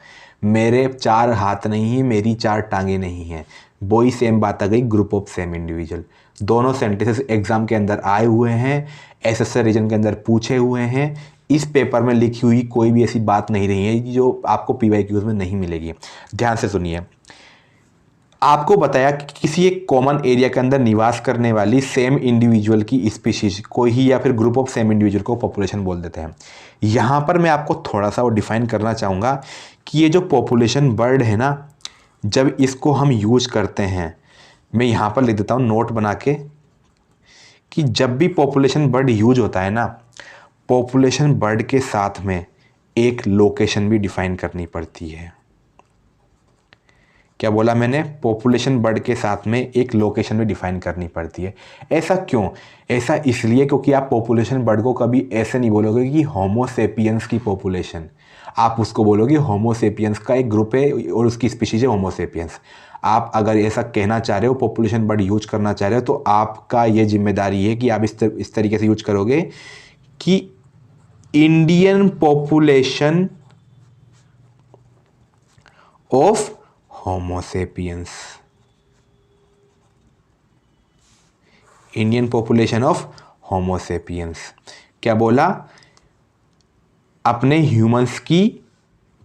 मेरे 4 हाथ नहीं हैं, मेरी 4 टांगे नहीं हैं, वही सेम बात आ गई, ग्रुप ऑफ सेम इंडिविजुअल। दोनों सेंटेंसेस एग्जाम के अंदर आए हुए हैं, एसएससी रीजन के अंदर पूछे हुए हैं। इस पेपर में लिखी हुई कोई भी ऐसी बात नहीं रही है जो आपको पीवाईक्यूज में नहीं मिलेगी। ध्यान से सुनिए। आपको बताया कि किसी एक कॉमन एरिया के अंदर निवास करने वाली सेम इंडिविजुअल की स्पीशीज कोई ही, या फिर ग्रुप ऑफ सेम इंडिविजुअल को पॉपुलेशन बोल देते हैं। यहाँ पर मैं आपको थोड़ा सा वो डिफाइन करना चाहूँगा कि ये जो पॉपुलेशन वर्ड है ना, जब इसको हम यूज करते हैं, मैं यहाँ पर लिख देता हूँ नोट बना के, कि जब भी पॉपुलेशन वर्ड यूज होता है ना, पॉपुलेशन वर्ड के साथ में एक लोकेशन भी डिफाइन करनी पड़ती है। क्या बोला मैंने? पॉपुलेशन वर्ड के साथ में एक लोकेशन भी डिफाइन करनी पड़ती है। ऐसा क्यों? ऐसा इसलिए क्योंकि आप पॉपुलेशन वर्ड को कभी ऐसे नहीं बोलोगे कि होमोसेपियंस की पॉपुलेशन, आप उसको बोलोगे होमोसेपियंस का एक ग्रुप है और उसकी स्पीशीज है होमोसेपियंस। आप अगर ऐसा कहना चाह रहे हो, पॉपुलेशन वर्ड यूज करना चाह रहे हो, तो आपका ये जिम्मेदारी है कि आप इस तरीके से यूज करोगे कि Indian population of Homo sapiens, Indian population of Homo sapiens. क्या बोला? अपने ह्यूमंस की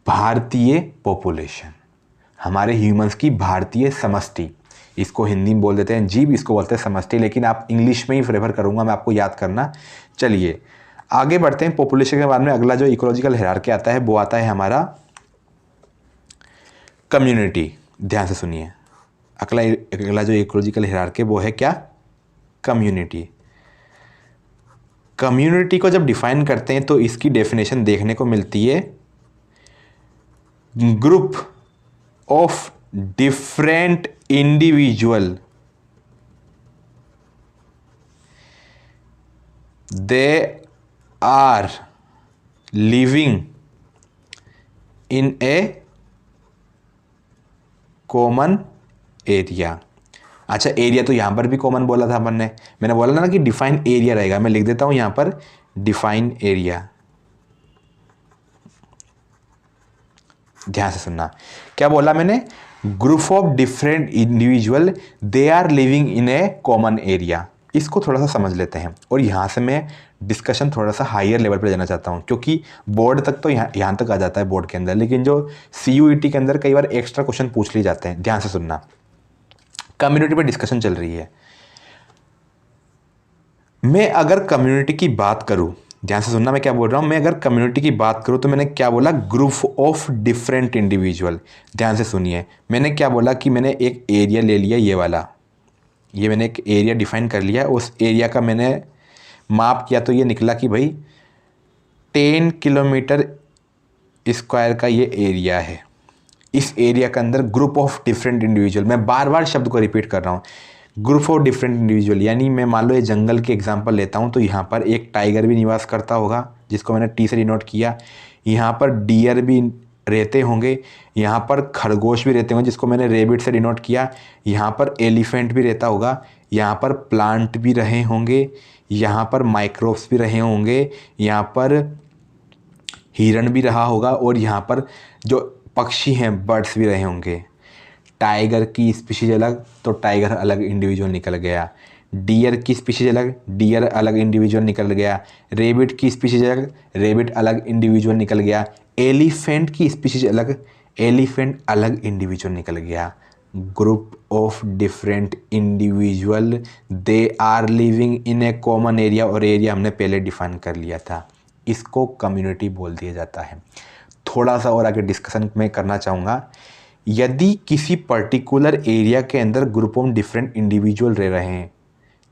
भारतीय पॉपुलेशन, हमारे ह्यूमंस की भारतीय समष्टि। इसको हिंदी में बोल देते हैं जीव, इसको बोलते हैं समष्टि, लेकिन आप इंग्लिश में ही प्रेफर करूंगा मैं, आपको याद करना। चलिए आगे बढ़ते हैं। पॉपुलेशन के बाद में अगला जो इकोलॉजिकल हायरार्की आता है वो आता है हमारा कम्युनिटी। ध्यान से सुनिए, अगला जो इकोलॉजिकल हायरार्की वो है क्या? कम्युनिटी। कम्युनिटी को जब डिफाइन करते हैं तो इसकी डेफिनेशन देखने को मिलती है, group of different individual, they are living in a common area. अच्छा, एरिया तो यहां पर भी कॉमन बोला था अपन ने, मैंने बोला ना कि डिफाइन एरिया रहेगा। मैं लिख देता हूं यहां पर डिफाइन एरिया। ध्यान से सुनना, क्या बोला मैंने? Group of different individual, they are living in a common area. इसको थोड़ा सा समझ लेते हैं और यहाँ से मैं डिस्कशन थोड़ा सा हायर लेवल पर जाना चाहता हूँ, क्योंकि बोर्ड तक तो यहाँ तक आ जाता है बोर्ड के अंदर, लेकिन जो CUET के अंदर कई बार एक्स्ट्रा क्वेश्चन पूछ लिए जाते हैं। ध्यान से सुनना, कम्युनिटी पर डिस्कशन चल रही है। मैं अगर कम्युनिटी की बात करूँ, ध्यान से सुनना मैं क्या बोल रहा हूँ, मैं अगर कम्युनिटी की बात करूँ तो मैंने क्या बोला? Group of different individual. ध्यान से सुनिए, मैंने क्या बोला कि मैंने एक एरिया ले लिया, ये वाला, ये मैंने एक एरिया डिफाइन कर लिया, उस एरिया का मैंने माप किया तो ये निकला कि भाई 10 किलोमीटर स्क्वायर का ये एरिया है। इस एरिया के अंदर ग्रुप ऑफ डिफरेंट इंडिविजुअल, मैं बार बार शब्द को रिपीट कर रहा हूँ, ग्रुप ऑफ डिफरेंट इंडिविजुअल, यानी मैं मान लो ये जंगल के एग्जांपल लेता हूँ तो यहाँ पर एक टाइगर भी निवास करता होगा जिसको मैंने T से डिनोट किया, यहाँ पर डियर भी रहते होंगे, यहाँ पर खरगोश भी रहते होंगे जिसको मैंने रेबिट से डिनोट किया, यहाँ पर एलिफेंट भी रहता होगा, यहाँ पर प्लांट भी रहे होंगे, यहाँ पर माइक्रोब्स भी रहे होंगे, यहाँ पर हिरण भी रहा होगा, और यहाँ पर जो पक्षी हैं बर्ड्स भी रहे होंगे। टाइगर की स्पीशीज अलग तो टाइगर अलग इंडिविजुअल निकल गया, डियर की स्पीशीज अलग, डियर अलग इंडिविजुअल निकल गया, रेबिट की स्पीशीज अलग, रेबिट अलग इंडिविजुअल निकल गया, एलिफेंट की स्पीशीज अलग, एलिफेंट अलग इंडिविजुअल निकल गया, group of different individual, they are living in a common area, और एरिया हमने पहले डिफाइन कर लिया था, इसको कम्युनिटी बोल दिया जाता है। थोड़ा सा और आगे डिस्कशन में करना चाहूँगा, यदि किसी पर्टिकुलर एरिया के अंदर ग्रुप ऑफ डिफरेंट इंडिविजुअल रह रहे हैं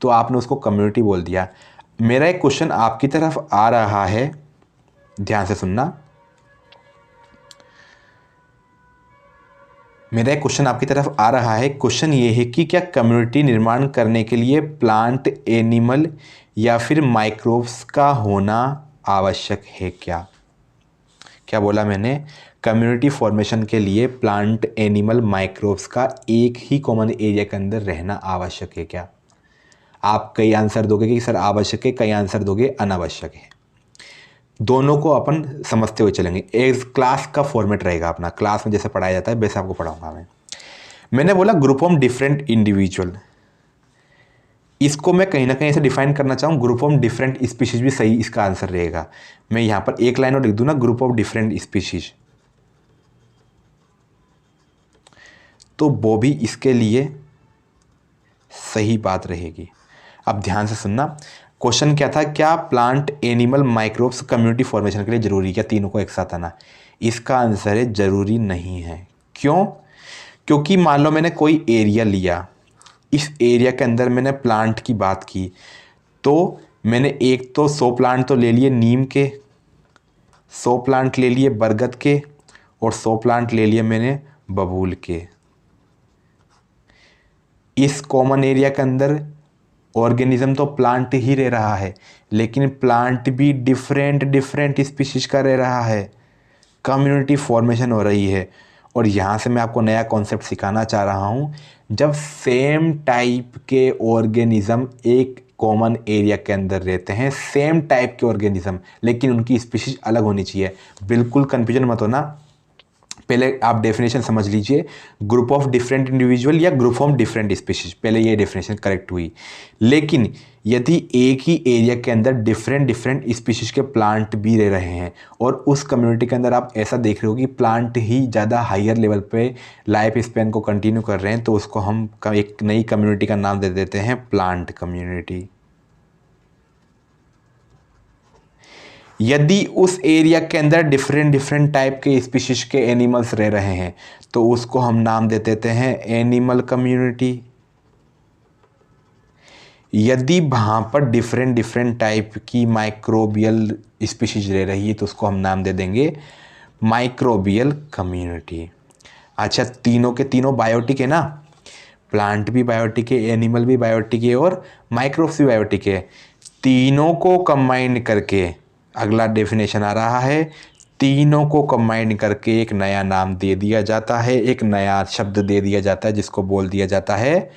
तो आपने उसको कम्युनिटी बोल दिया। मेरा एक क्वेश्चन आपकी तरफ आ रहा है, ध्यान से सुनना, मेरा एक क्वेश्चन आपकी तरफ आ रहा है। क्वेश्चन ये है कि क्या कम्युनिटी निर्माण करने के लिए प्लांट, एनिमल या फिर माइक्रोब्स का होना आवश्यक है क्या? क्या बोला मैंने? कम्युनिटी फॉर्मेशन के लिए प्लांट, एनिमल, माइक्रोब्स का एक ही कॉमन एरिया के अंदर रहना आवश्यक है क्या? आप कई आंसर दोगे कि सर आवश्यक है, कई आंसर दोगे अनावश्यक है। दोनों को अपन समझते हुए चलेंगे। एक क्लास का फॉर्मेट रहेगा अपना, क्लास में जैसे पढ़ाया जाता है वैसे आपको पढ़ाऊंगा मैं। मैंने बोला ग्रुप ऑफ डिफरेंट इंडिविजुअल, इसको मैं कहीं ना कहीं ऐसे डिफाइन करना चाहूँ, ग्रुप ऑफ डिफरेंट स्पीशीज भी सही इसका आंसर रहेगा। मैं यहाँ पर एक लाइन और लिख दूँ ना, ग्रुप ऑफ डिफरेंट स्पीशीज, तो वो भी इसके लिए सही बात रहेगी। अब ध्यान से सुनना, क्वेश्चन क्या था, क्या plant, animal, microbes community formation के लिए जरूरी, क्या तीनों को एक साथ आना? इसका आंसर है जरूरी नहीं है। क्यों? क्योंकि मान लो मैंने कोई एरिया लिया, इस एरिया के अंदर मैंने प्लांट की बात की, तो मैंने एक तो 100 प्लांट तो ले लिए नीम के, 100 प्लांट ले लिए बरगद के, और 100 प्लांट ले लिए मैंने बबूल के। इस कॉमन एरिया के अंदर ऑर्गेनिज्म तो प्लांट ही रह रहा है, लेकिन प्लांट भी डिफरेंट स्पीशीज का रह रहा है, कम्युनिटी फॉर्मेशन हो रही है। और यहाँ से मैं आपको नया कॉन्सेप्ट सिखाना चाह रहा हूँ, जब सेम टाइप के ऑर्गेनिज्म एक कॉमन एरिया के अंदर रहते हैं, सेम टाइप के ऑर्गेनिज्म, लेकिन उनकी स्पीशीज अलग होनी चाहिए। बिल्कुल कन्फ्यूजन मत होना, पहले आप डेफिनेशन समझ लीजिए, ग्रुप ऑफ डिफरेंट इंडिविजुअल या ग्रुप ऑफ डिफरेंट स्पीशीज, पहले ये डेफिनेशन करेक्ट हुई। लेकिन यदि एक ही एरिया के अंदर डिफरेंट स्पीशीज के प्लांट भी रह रहे हैं और उस कम्युनिटी के अंदर आप ऐसा देख रहे हो कि प्लांट ही ज़्यादा हायर लेवल पे लाइफ स्पैन को कंटिन्यू कर रहे हैं, तो उसको हम एक नई कम्युनिटी का नाम दे देते हैं प्लांट कम्युनिटी। यदि उस एरिया के अंदर डिफरेंट टाइप के स्पीशीज के एनिमल्स रह रहे हैं तो उसको हम नाम दे देते हैं एनिमल कम्युनिटी। यदि वहाँ पर डिफरेंट टाइप की माइक्रोबियल स्पीशीज रह रही है तो उसको हम नाम दे देंगे माइक्रोबियल कम्युनिटी। अच्छा, तीनों के तीनों बायोटिक है ना, प्लांट भी बायोटिक है, एनिमल भी बायोटिक है और माइक्रोब्स भी बायोटिक है। तीनों को कंबाइन करके अगला डेफिनेशन आ रहा है, तीनों को कंबाइन करके एक नया नाम दे दिया जाता है, एक नया शब्द दे दिया जाता है जिसको बोल दिया जाता है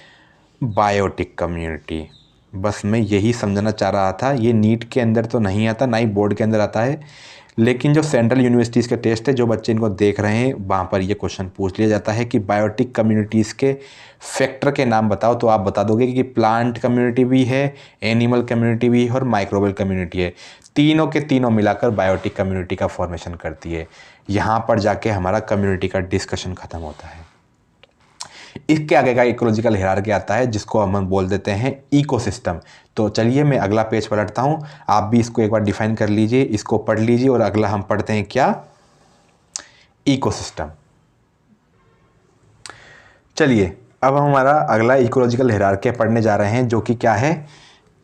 बायोटिक कम्युनिटी। बस मैं यही समझना चाह रहा था। ये नीट के अंदर तो नहीं आता, ना ही बोर्ड के अंदर आता है, लेकिन जो सेंट्रल यूनिवर्सिटीज़ के टेस्ट है, जो बच्चे इनको देख रहे हैं, वहाँ पर ये क्वेश्चन पूछ लिया जाता है कि बायोटिक कम्युनिटीज़ के फैक्टर के नाम बताओ, तो आप बता दोगे कि प्लांट कम्युनिटी भी है, एनिमल कम्युनिटी भी है और माइक्रोबियल कम्युनिटी है। तीनों के तीनों मिलाकर बायोटिक कम्युनिटी का फॉर्मेशन करती है। यहाँ पर जाके हमारा कम्युनिटी का डिस्कशन खत्म होता है। इसके आगे का इकोलॉजिकल हायरार्की आता है जिसको हम बोल देते हैं इकोसिस्टम। तो चलिए मैं अगला पेज पलटता हूँ, आप भी इसको एक बार डिफाइन कर लीजिए, इसको पढ़ लीजिए और अगला हम पढ़ते हैं क्या, इकोसिस्टम। चलिए अब हम हमारा अगला इकोलॉजिकल हायरार्की पढ़ने जा रहे हैं जो कि क्या है,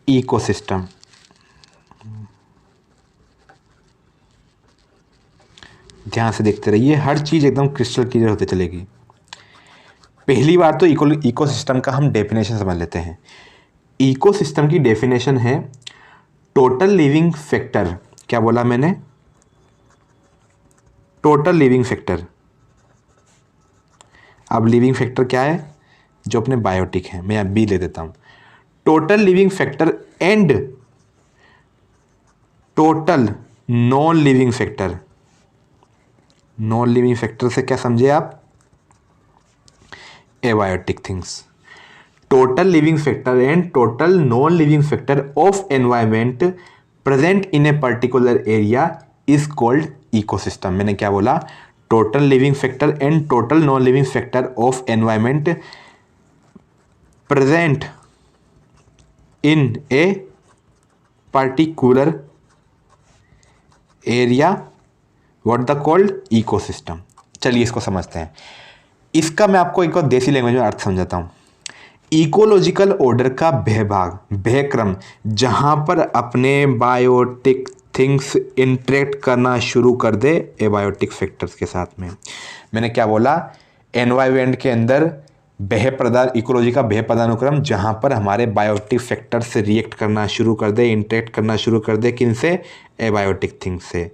इकोसिस्टम। ध्यान से देखते रहिए, हर चीज़ एकदम क्रिस्टल क्लियर होते चलेगी। पहली बार तो इकोसिस्टम का हम डेफिनेशन समझ लेते हैं। इकोसिस्टम की डेफिनेशन है टोटल लिविंग फैक्टर। क्या बोला मैंने? Total living factor. अब लिविंग फैक्टर क्या है? जो अपने बायोटिक है, मैं यहाँ बी ले देता हूँ। Total living factor and total non living factor. Non living factor से क्या समझे आप? Abiotic things. Total living factor and total non living factor of environment present in a particular area is called ecosystem. मैंने क्या बोला? Total living factor and total non living factor of environment present in a particular area what the called ecosystem. चलिए इसको समझते हैं। इसका मैं आपको एक और देसी लैंग्वेज में अर्थ समझाता हूँ। इकोलॉजिकल ऑर्डर का बहभाग, बहक्रम, जहाँ पर अपने बायोटिक थिंग्स इंटरेक्ट करना शुरू कर दे एबायोटिक फैक्टर्स के साथ में। मैंने क्या बोला? एनवायरमेंट के अंदर इकोलॉजी का बह पदानुक्रम, जहाँ पर हमारे बायोटिक फैक्टर से रिएक्ट करना शुरू कर दे, इंटरेक्ट करना शुरू कर दे, किन से? एबायोटिक थिंग्स से।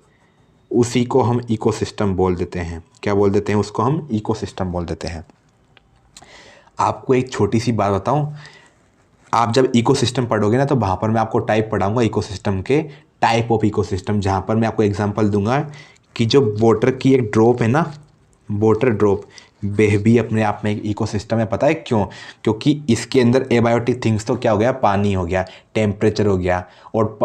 उसी को हम इकोसिस्टम बोल देते हैं। क्या बोल देते हैं? उसको हम इकोसिस्टम बोल देते हैं। आपको एक छोटी सी बात बताऊं, आप जब इकोसिस्टम पढ़ोगे ना तो वहाँ पर मैं आपको टाइप पढ़ाऊंगा इकोसिस्टम के, टाइप ऑफ इकोसिस्टम, जहाँ पर मैं आपको एग्जांपल दूंगा कि जो वाटर की एक ड्रॉप है ना, वाटर ड्रॉप, वह भी अपने आप में एक इकोसिस्टम है। पता है क्यों? क्योंकि इसके अंदर एबायोटिक थिंग्स तो क्या हो गया? पानी हो गया, टेम्परेचर हो गया, और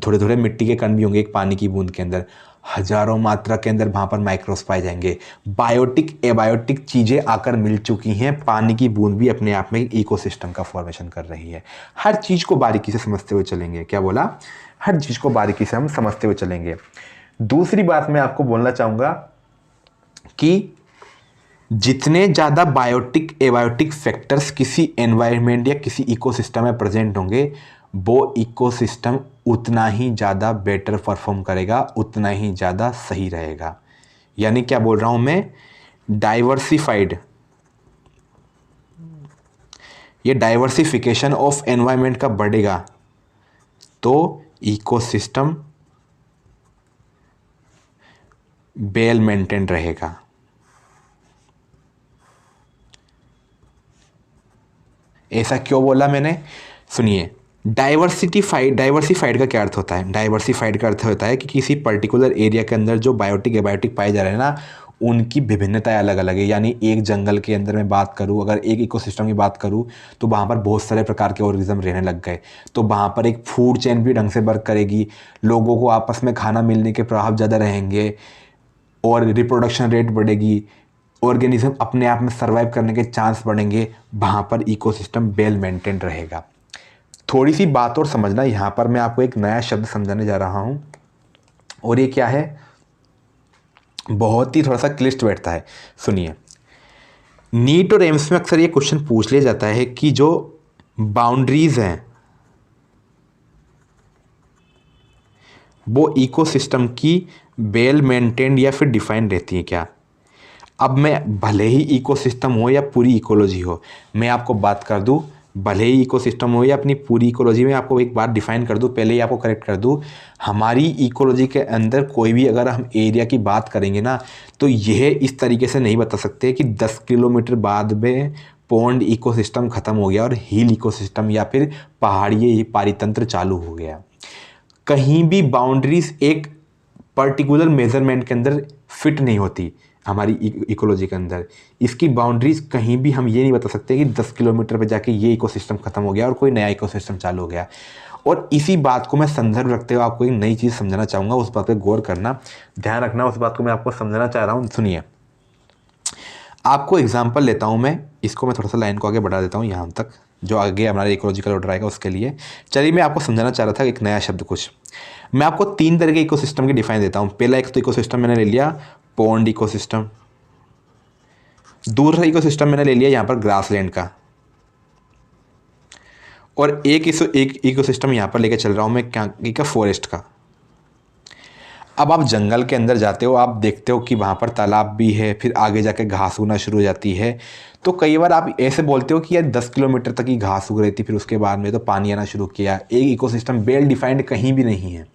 थोड़े थोड़े मिट्टी के कण भी होंगे एक पानी की बूंद के अंदर। हजारों मात्रा के अंदर वहाँ पर माइक्रोब्स पाए जाएंगे। बायोटिक एबायोटिक चीज़ें आकर मिल चुकी हैं। पानी की बूंद भी अपने आप में इकोसिस्टम का फॉर्मेशन कर रही है। हर चीज़ को बारीकी से समझते हुए चलेंगे। क्या बोला? हर चीज़ को बारीकी से हम समझते हुए चलेंगे। दूसरी बात मैं आपको बोलना चाहूँगा कि जितने ज़्यादा बायोटिक एबायोटिक फैक्टर्स किसी एनवायरनमेंट या किसी इकोसिस्टम में प्रेजेंट होंगे, वो इकोसिस्टम उतना ही ज़्यादा बेटर परफॉर्म करेगा, उतना ही ज़्यादा सही रहेगा। यानी क्या बोल रहा हूँ मैं? डाइवर्सिफाइड, ये डाइवर्सिफिकेशन ऑफ एनवायरनमेंट का बढ़ेगा तो इकोसिस्टम वेल मेंटेन रहेगा। ऐसा क्यों बोला मैंने? सुनिए, डाइवर्सिफाइड का क्या अर्थ होता है? डाइवर्सिफाइड का अर्थ होता है कि किसी पर्टिकुलर एरिया के अंदर जो बायोटिक एबायोटिक पाए जा रहे हैं ना, उनकी विभिन्नताएं अलग अलग है। यानी एक जंगल के अंदर मैं बात करूं, अगर एक इकोसिस्टम की बात करूं, तो वहाँ पर बहुत सारे प्रकार के ऑर्गेनिज्म रहने लग गए, तो वहाँ पर एक फूड चेन भी ढंग से वर्क करेगी, लोगों को आपस में खाना मिलने के प्रभाव ज़्यादा रहेंगे, और रिप्रोडक्शन रेट बढ़ेगी, ऑर्गेनिज्म अपने आप में सर्वाइव करने के चांस बढ़ेंगे। वहाँ पर इकोसिस्टम वेल मेंटेन रहेगा। थोड़ी सी बात और समझना, यहाँ पर मैं आपको एक नया शब्द समझाने जा रहा हूँ, और ये क्या है? बहुत ही थोड़ा सा क्लिष्ट बैठता है। सुनिए, नीट और एम्स में अक्सर ये क्वेश्चन पूछ लिया जाता है कि जो बाउंड्रीज हैं वो इकोसिस्टम की वेल मेंटेन्ड या फिर डिफाइंड रहती है क्या? अब मैं भले ही इकोसिस्टम हो या पूरी इकोलॉजी हो, मैं आपको बात कर दूं, भले ही इकोसिस्टम हो या अपनी पूरी इकोलॉजी में आपको एक बात डिफाइन कर दूं, पहले ही आपको करेक्ट कर दूं, हमारी इकोलॉजी के अंदर कोई भी अगर हम एरिया की बात करेंगे ना, तो यह इस तरीके से नहीं बता सकते कि 10 किलोमीटर बाद में पॉन्ड इकोसिस्टम ख़त्म हो गया और हिल इकोसिस्टम या फिर पहाड़ी पारितंत्र चालू हो गया। कहीं भी बाउंड्रीज एक पर्टिकुलर मेजरमेंट के अंदर फिट नहीं होती हमारी इकोलॉजी के अंदर। इसकी बाउंड्रीज कहीं भी हम ये नहीं बता सकते कि 10 किलोमीटर पे जाके ये इकोसिस्टम खत्म हो गया और कोई नया इकोसिस्टम चालू हो गया। और इसी बात को मैं संदर्भ रखते हुए आपको एक नई चीज़ समझाना चाहूँगा, उस बात पर गौर करना, ध्यान रखना, उस बात को मैं आपको समझाना चाह रहा हूँ। सुनिए, आपको एग्जाम्पल लेता हूँ मैं, इसको मैं थोड़ा सा लाइन को आगे बढ़ा देता हूँ यहाँ तक, जो आगे हमारा इकोलॉजिकल ऑर्डर आएगा उसके लिए। चलिए, मैं आपको समझाना चाह रहा था एक नया शब्द कुछ। मैं आपको 3 तरह के इकोसिस्टम की डिफाइन देता हूँ। पहला एक तो इकोसिस्टम मैंने ले लिया पॉन्ड इकोसिस्टम, दूसरा इकोसिस्टम मैंने ले लिया यहाँ पर ग्रासलैंड का, और एक इकोसिस्टम यहाँ पर लेके चल रहा हूँ मैं क्या फॉरेस्ट का। अब आप जंगल के अंदर जाते हो, आप देखते हो कि वहाँ पर तालाब भी है, फिर आगे जाके घास उगना शुरू हो जाती है। तो कई बार आप ऐसे बोलते हो कि यार 10 किलोमीटर तक ही घास उग रही थी, फिर उसके बाद में तो पानी आना शुरू किया। एक इकोसिस्टम वेल डिफाइंड कहीं भी नहीं है।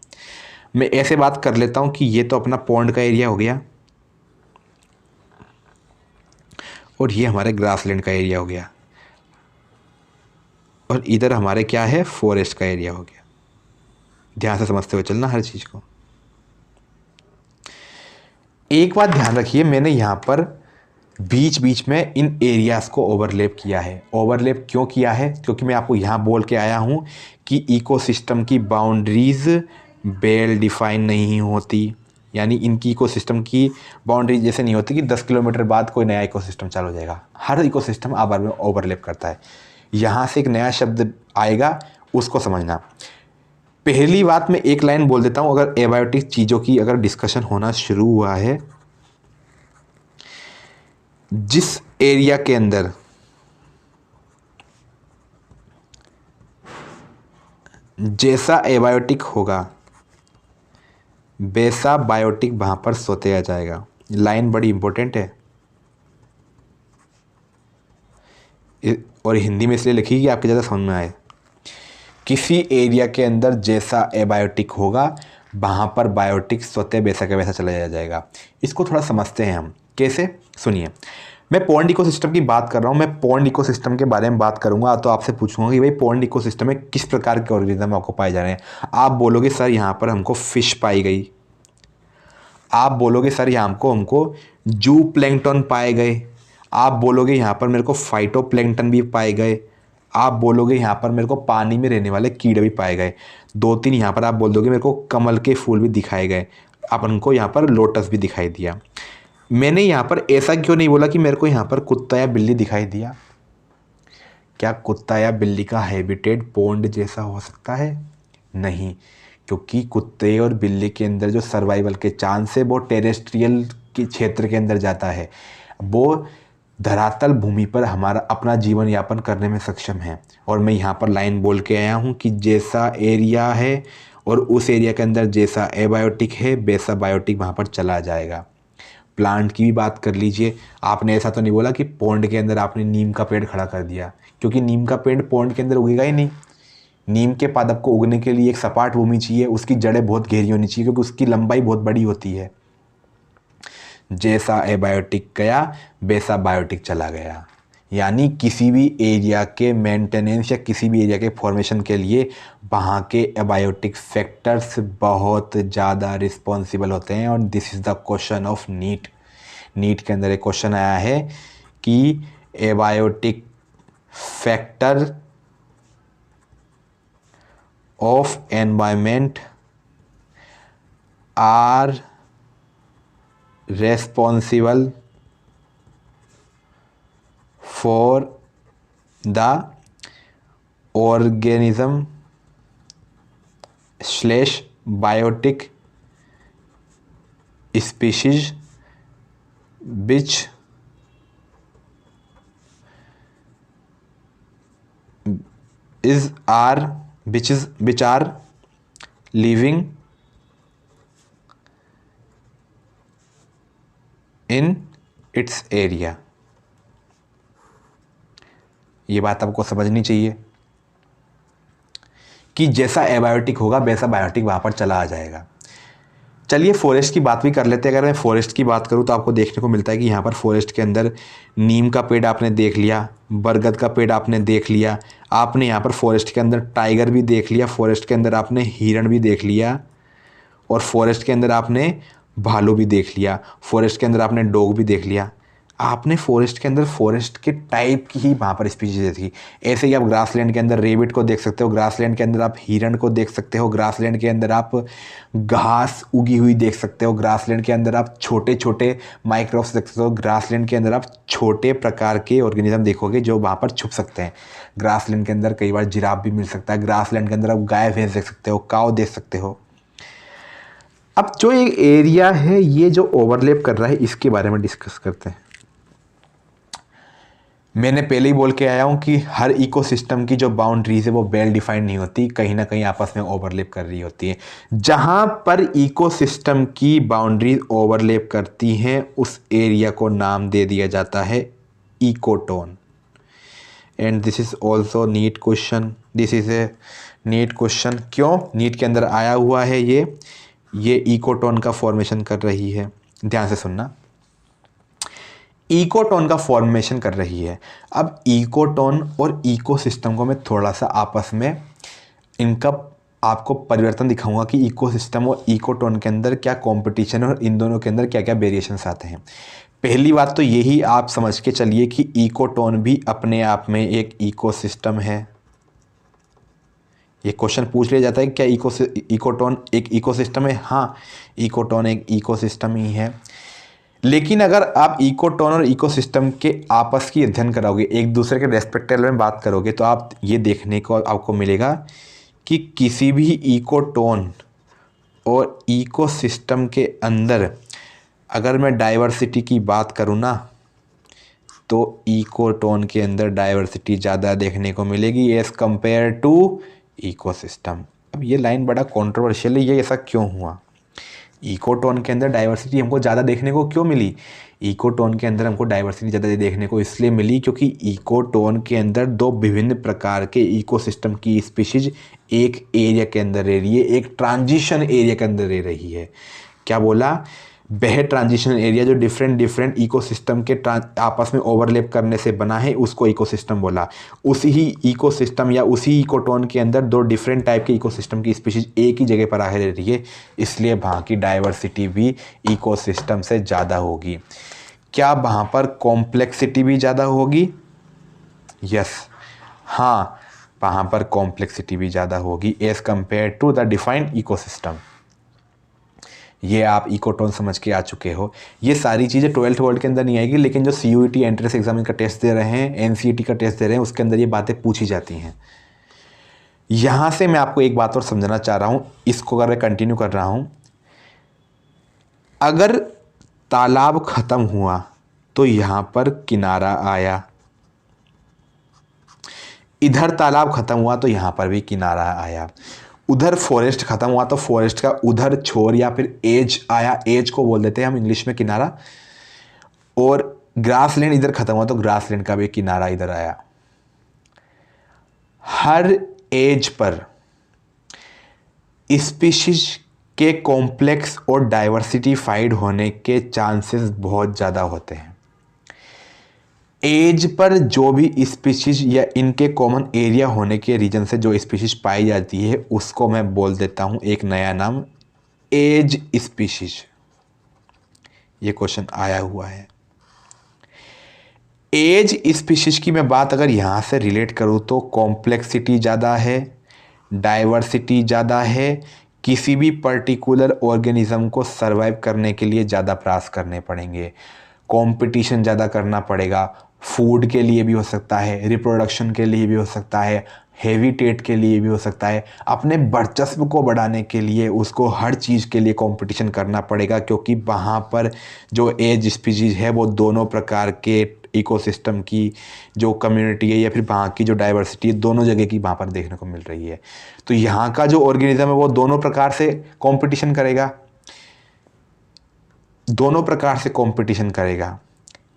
मैं ऐसे बात कर लेता हूँ कि ये तो अपना पॉन्ड का एरिया हो गया और ये हमारे ग्रासलैंड का एरिया हो गया, और इधर हमारे क्या है? फॉरेस्ट का एरिया हो गया। ध्यान से समझते हुए चलना हर चीज़ को। एक बात ध्यान रखिए, मैंने यहाँ पर बीच बीच में इन एरियाज़ को ओवरलैप किया है। ओवरलैप क्यों किया है? क्योंकि मैं आपको यहाँ बोल के आया हूँ कि इकोसिस्टम की बाउंड्रीज वेल डिफाइन नहीं होती। यानी इनकी इकोसिस्टम की बाउंड्री जैसे नहीं होती कि 10 किलोमीटर बाद कोई नया इकोसिस्टम चालू हो जाएगा। हर इकोसिस्टम आपस में ओवरलैप करता है। यहाँ से एक नया शब्द आएगा, उसको समझना। पहली बात मैं एक लाइन बोल देता हूँ, अगर एबायोटिक चीज़ों की अगर डिस्कशन होना शुरू हुआ है, जिस एरिया के अंदर जैसा एबायोटिक होगा वैसा बायोटिक वहाँ पर सोते आ जाएगा। लाइन बड़ी इंपॉर्टेंट है और हिंदी में इसलिए लिखी कि आपके ज़्यादा समझ में आए। किसी एरिया के अंदर जैसा एबायोटिक होगा वहाँ पर बायोटिक स्वतः वैसा का वैसा चला जाएगा। इसको थोड़ा समझते हैं हम कैसे, सुनिए। मैं पॉन्ड इकोसिस्टम की बात कर रहा हूँ, मैं पॉन्ड इकोसिस्टम के बारे में बात करूँगा तो आपसे पूछूंगा कि भाई पॉन्ड इकोसिस्टम में किस प्रकार के ऑर्गेनिज्म आपको पाए जा रहे हैं। आप बोलोगे सर यहाँ पर हमको फिश पाई गई, आप बोलोगे सर यहाँ हमको जू प्लैंकटन पाए गए, आप बोलोगे यहाँ पर मेरे को फाइटो प्लैंकटन भी पाए गए, आप बोलोगे यहाँ पर मेरे को पानी में रहने वाले कीड़े भी पाए गए, 2-3 यहाँ पर आप बोल दोगे मेरे को कमल के फूल भी दिखाए गए, अपन को यहाँ पर लोटस भी दिखाई दिया। मैंने यहाँ पर ऐसा क्यों नहीं बोला कि मेरे को यहाँ पर कुत्ता या बिल्ली दिखाई दिया? क्या कुत्ता या बिल्ली का हैबिटेट पॉन्ड जैसा हो सकता है? नहीं, क्योंकि कुत्ते और बिल्ली के अंदर जो सर्वाइवल के चांस है वो टेरेस्ट्रियल के क्षेत्र के अंदर जाता है, वो धरातल भूमि पर हमारा अपना जीवन यापन करने में सक्षम है। और मैं यहाँ पर लाइन बोल के आया हूँ कि जैसा एरिया है और उस एरिया के अंदर जैसा एबायोटिक है वैसा बायोटिक वहाँ पर चला जाएगा। प्लांट की भी बात कर लीजिए, आपने ऐसा तो नहीं बोला कि पॉन्ड के अंदर आपने नीम का पेड़ खड़ा कर दिया, क्योंकि नीम का पेड़ पॉन्ड के अंदर उगेगा ही नहीं। नीम के पादप को उगने के लिए एक सपाट भूमि चाहिए, उसकी जड़ें बहुत गहरी होनी चाहिए क्योंकि उसकी लंबाई बहुत बड़ी होती है। जैसा एबायोटिक गया वैसा बायोटिक चला गया। यानी किसी भी एरिया के मेंटेनेंस या किसी भी एरिया के फॉर्मेशन के लिए वहाँ के एबायोटिक फैक्टर्स बहुत ज़्यादा रिस्पॉन्सिबल होते हैं। और this is the question of NEET. NEET के अंदर एक क्वेश्चन आया है कि abiotic factor of environment are responsible for the organism / biotic species which are living in its area. ये बात आपको समझनी चाहिए कि जैसा एबायोटिक होगा वैसा बायोटिक वहाँ पर चला आ जाएगा। चलिए फॉरेस्ट की बात भी कर लेते हैं। अगर मैं फॉरेस्ट की बात करूँ तो आपको देखने को मिलता है कि यहाँ पर फॉरेस्ट के अंदर नीम का पेड़ आपने देख लिया, बरगद का पेड़ आपने देख लिया, आपने यहाँ पर फॉरेस्ट के अंदर टाइगर भी देख लिया, फॉरेस्ट के अंदर आपने हिरण भी देख लिया, और फॉरेस्ट के अंदर आपने भालू भी देख लिया, फॉरेस्ट के अंदर आपने डॉग भी देख लिया। आपने फॉरेस्ट के अंदर फॉरेस्ट के टाइप की ही वहाँ पर स्पीशीज देखी। ऐसे ही आप ग्रासलैंड के अंदर रेबिट को देख सकते हो, ग्रासलैंड के अंदर आप हिरण को देख सकते हो, ग्रासलैंड के अंदर आप घास उगी हुई देख सकते हो, ग्रासलैंड के अंदर आप छोटे छोटे माइक्रोब्स देख सकते हो, ग्रासलैंड के अंदर आप छोटे प्रकार के ऑर्गेनिज्म देखोगे जो वहाँ पर छुप सकते हैं। ग्रासलैंड के अंदर कई बार जिराफ भी मिल सकता है, ग्रासलैंड के अंदर आप गाय भैंस देख सकते हो, काऊ देख सकते हो। अब जो ये एरिया है ये जो ओवरलैप कर रहा है इसके बारे में डिस्कस करते हैं। मैंने पहले ही बोल के आया हूँ कि हर इकोसिस्टम की जो बाउंड्रीज है वो वेल डिफाइंड नहीं होती, कहीं ना कहीं आपस में ओवरलैप कर रही होती है। जहाँ पर इकोसिस्टम की बाउंड्रीज ओवरलैप करती हैं उस एरिया को नाम दे दिया जाता है ecotone. And this is also NEET question, this is a NEET question. क्यों नीट के अंदर आया हुआ है ये इकोटोन का फॉर्मेशन कर रही है। ध्यान से सुनना, इकोटोन का फॉर्मेशन कर रही है। अब इकोटोन और इकोसिस्टम को मैं थोड़ा सा आपस में इनका आपको परिवर्तन दिखाऊंगा कि इकोसिस्टम और इकोटोन के अंदर क्या कंपटीशन है और इन दोनों के अंदर क्या क्या वेरिएशंस आते हैं। पहली बात तो यही आप समझ के चलिए कि इकोटोन भी अपने आप में एक इकोसिस्टम है, ये क्वेश्चन पूछ लिया जाता है क्या इकोटोन एक इकोसिस्टम है? हाँ, इकोटोन एक इकोसिस्टम ही है। लेकिन अगर आप इकोटोन और इकोसिस्टम के आपस की अध्ययन कराओगे, एक दूसरे के रेस्पेक्टिव में बात करोगे, तो आप ये देखने को आपको मिलेगा कि किसी भी इकोटोन और इकोसिस्टम के अंदर अगर मैं डाइवर्सिटी की बात करूँ ना, तो इकोटोन के अंदर डाइवर्सिटी ज़्यादा देखने को मिलेगी एज़ कंपेयर टू इकोसिस्टम। अब ये लाइन बड़ा कंट्रोवर्शियल है, ये ऐसा क्यों हुआ? इकोटोन के अंदर डाइवर्सिटी हमको ज़्यादा देखने को क्यों मिली? इकोटोन के अंदर हमको डाइवर्सिटी ज़्यादा देखने को इसलिए मिली क्योंकि इकोटोन के अंदर दो विभिन्न प्रकार के इकोसिस्टम की स्पीशीज एक एरिया के अंदर रह रही है, एक ट्रांजिशन एरिया के अंदर रह रही है। क्या बोला? वह ट्रांजिशन एरिया जो डिफरेंट इकोसिस्टम के आपस में ओवरलैप करने से बना है, उसको इकोसिस्टम बोला। उसी ही इकोसिस्टम या उसी इकोटोन के अंदर दो डिफरेंट टाइप के इकोसिस्टम की स्पीशीज एक ही जगह पर आ रही है, इसलिए वहाँ की डाइवर्सिटी भी इकोसिस्टम से ज़्यादा होगी। क्या वहाँ पर कॉम्प्लेक्सिटी भी ज़्यादा होगी? यस, हाँ, वहाँ पर कॉम्प्लेक्सिटी भी ज़्यादा होगी as compare to the defined ecosystem. ये आप इकोटोन समझ के आ चुके हो। ये सारी चीज़ें 12th बोर्ड के अंदर नहीं आएगी, लेकिन जो CUET एंट्रेंस एग्जाम का टेस्ट दे रहे हैं, NCET का टेस्ट दे रहे हैं, उसके अंदर ये बातें पूछी जाती हैं। यहाँ से मैं आपको एक बात और समझाना चाह रहा हूँ, इसको अगर मैं कंटिन्यू कर रहा हूँ, अगर तालाब ख़त्म हुआ तो यहाँ पर किनारा आया, इधर तालाब ख़त्म हुआ तो यहाँ पर भी किनारा आया, उधर फॉरेस्ट ख़त्म हुआ तो फॉरेस्ट का उधर छोर या फिर एज आया, एज को बोल देते हैं हम इंग्लिश में किनारा, और ग्रासलैंड इधर ख़त्म हुआ तो ग्रासलैंड का भी किनारा इधर आया। हर एज पर स्पीशीज के कॉम्प्लेक्स और डाइवर्सिटीफाइड होने के चांसेस बहुत ज़्यादा होते हैं। एज पर जो भी स्पीशीज या इनके कॉमन एरिया होने के रीजन से जो स्पीशीज पाई जाती है, उसको मैं बोल देता हूं एक नया नाम, एज स्पीशीज। ये क्वेश्चन आया हुआ है। एज स्पीशीज की मैं बात अगर यहां से रिलेट करूं तो कॉम्प्लेक्सिटी ज़्यादा है, डाइवर्सिटी ज़्यादा है, किसी भी पर्टिकुलर ऑर्गेनिज्म को सर्वाइव करने के लिए ज़्यादा प्रयास करने पड़ेंगे, कंपटीशन ज़्यादा करना पड़ेगा, फूड के लिए भी हो सकता है, रिप्रोडक्शन के लिए भी हो सकता है, हैबिटेट के लिए भी हो सकता है, अपने वर्चस्व को बढ़ाने के लिए उसको हर चीज़ के लिए कंपटीशन करना पड़ेगा, क्योंकि वहाँ पर जो एज स्पीशीज है वो दोनों प्रकार के इकोसिस्टम की जो कम्युनिटी है या फिर वहाँ की जो डाइवर्सिटी है, दोनों जगह की वहाँ पर देखने को मिल रही है। तो यहाँ का जो ऑर्गेनिज्म है वो दोनों प्रकार से कंपटीशन करेगा, दोनों प्रकार से कंपटीशन करेगा।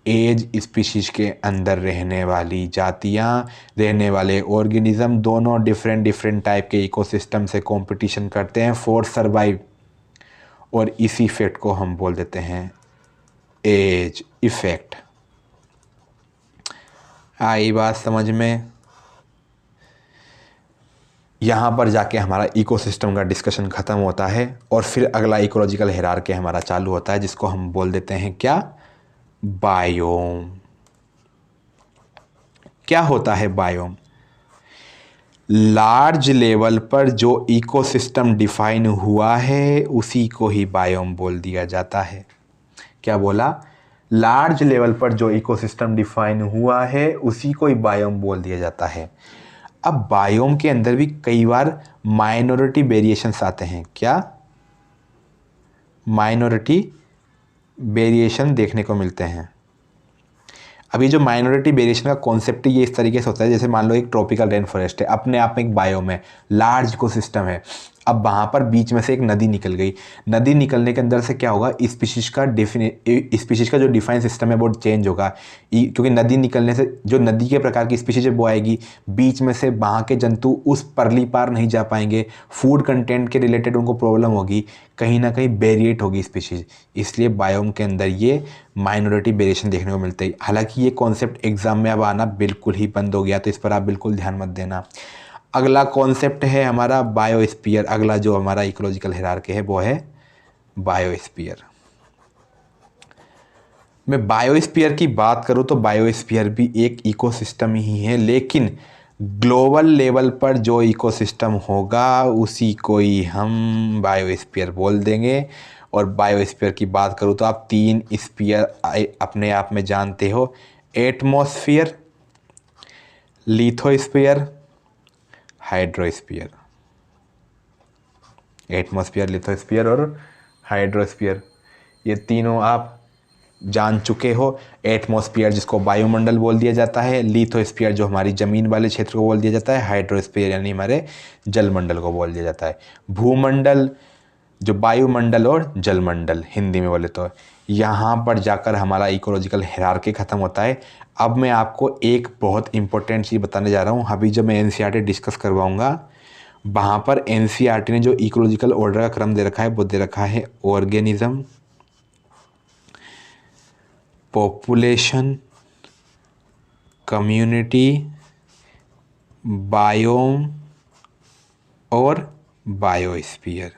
एज स्पीशीज के अंदर रहने वाली जातियाँ, रहने वाले ऑर्गेनिज्म, दोनों डिफरेंट टाइप के इकोसिस्टम से कंपटीशन करते हैं फॉर सर्वाइव, और इसी इफेक्ट को हम बोल देते हैं एज इफेक्ट। आई बात समझ में? यहाँ पर जाके हमारा इकोसिस्टम का डिस्कशन ख़त्म होता है और फिर अगला इकोलॉजिकल हायरार्की हमारा चालू होता है, जिसको हम बोल देते हैं क्या? बायोम। क्या होता है बायोम? लार्ज लेवल पर जो इकोसिस्टम डिफाइन हुआ है उसी को ही बायोम बोल दिया जाता है। क्या बोला? लार्ज लेवल पर जो इकोसिस्टम डिफाइन हुआ है उसी को ही बायोम बोल दिया जाता है। अब बायोम के अंदर भी कई बार माइनॉरिटी वेरिएशंस आते हैं। क्या? माइनॉरिटी वेरिएशन देखने को मिलते हैं। अब ये जो माइनॉरिटी वेरिएशन का कॉन्सेप्ट ये इस तरीके से होता है, जैसे मान लो एक ट्रॉपिकल रेन फॉरेस्ट है, अपने आप में एक बायोम है, लार्ज इकोसिस्टम है। अब वहाँ पर बीच में से एक नदी निकल गई, नदी निकलने के अंदर से क्या होगा? स्पीशीज का जो डिफाइन सिस्टम है वो चेंज होगा, क्योंकि नदी निकलने से जो नदी के प्रकार की स्पीशीज है वो आएगी, बीच में से वहाँ के जंतु उस परली पार नहीं जा पाएंगे, फूड कंटेंट के रिलेटेड उनको प्रॉब्लम होगी, कहीं ना कहीं वेरिएट होगी स्पीशीज, इसलिए बायोम के अंदर ये माइनॉरिटी वेरिएशन देखने को मिलते हैं। हालांकि ये कॉन्सेप्ट एग्जाम में अब आना बिल्कुल ही बंद हो गया, तो इस पर आप बिल्कुल ध्यान मत देना। अगला कॉन्सेप्ट है हमारा बायोस्फीयर। अगला जो हमारा इकोलॉजिकल हायरार्की है वो है बायोस्फीयर। मैं बायोस्फीयर की बात करूं तो बायोस्फीयर भी एक इकोसिस्टम ही है, लेकिन ग्लोबल लेवल पर जो इकोसिस्टम होगा उसी को ही हम बायोस्फीयर बोल देंगे। और बायोस्फीयर की बात करूँ तो आप 3 स्फीयर अपने आप में जानते हो, atmosphere, lithosphere, hydrosphere. Atmosphere, lithosphere और हाइड्रोस्फीयर, ये तीनों आप जान चुके हो। एटमॉस्फेयर जिसको वायुमंडल बोल दिया जाता है, लिथोस्फीयर जो हमारी ज़मीन वाले क्षेत्र को बोल दिया जाता है, हाइड्रोस्फीयर यानी हमारे जलमंडल को बोल दिया जाता है। भूमंडल जो वायुमंडल और जलमंडल हिंदी में बोले तो, यहाँ पर जाकर हमारा इकोलॉजिकल हायरार्की ख़त्म होता है। अब मैं आपको एक बहुत इंपॉर्टेंट चीज़ बताने जा रहा हूँ। अभी जब मैं एनसीईआरटी डिस्कस करवाऊँगा वहाँ पर एनसीईआरटी ने जो इकोलॉजिकल ऑर्डर का क्रम दे रखा है वो दे रखा है ऑर्गेनिज्म, पॉपुलेशन, कम्युनिटी, बायोम और बायोस्फीयर।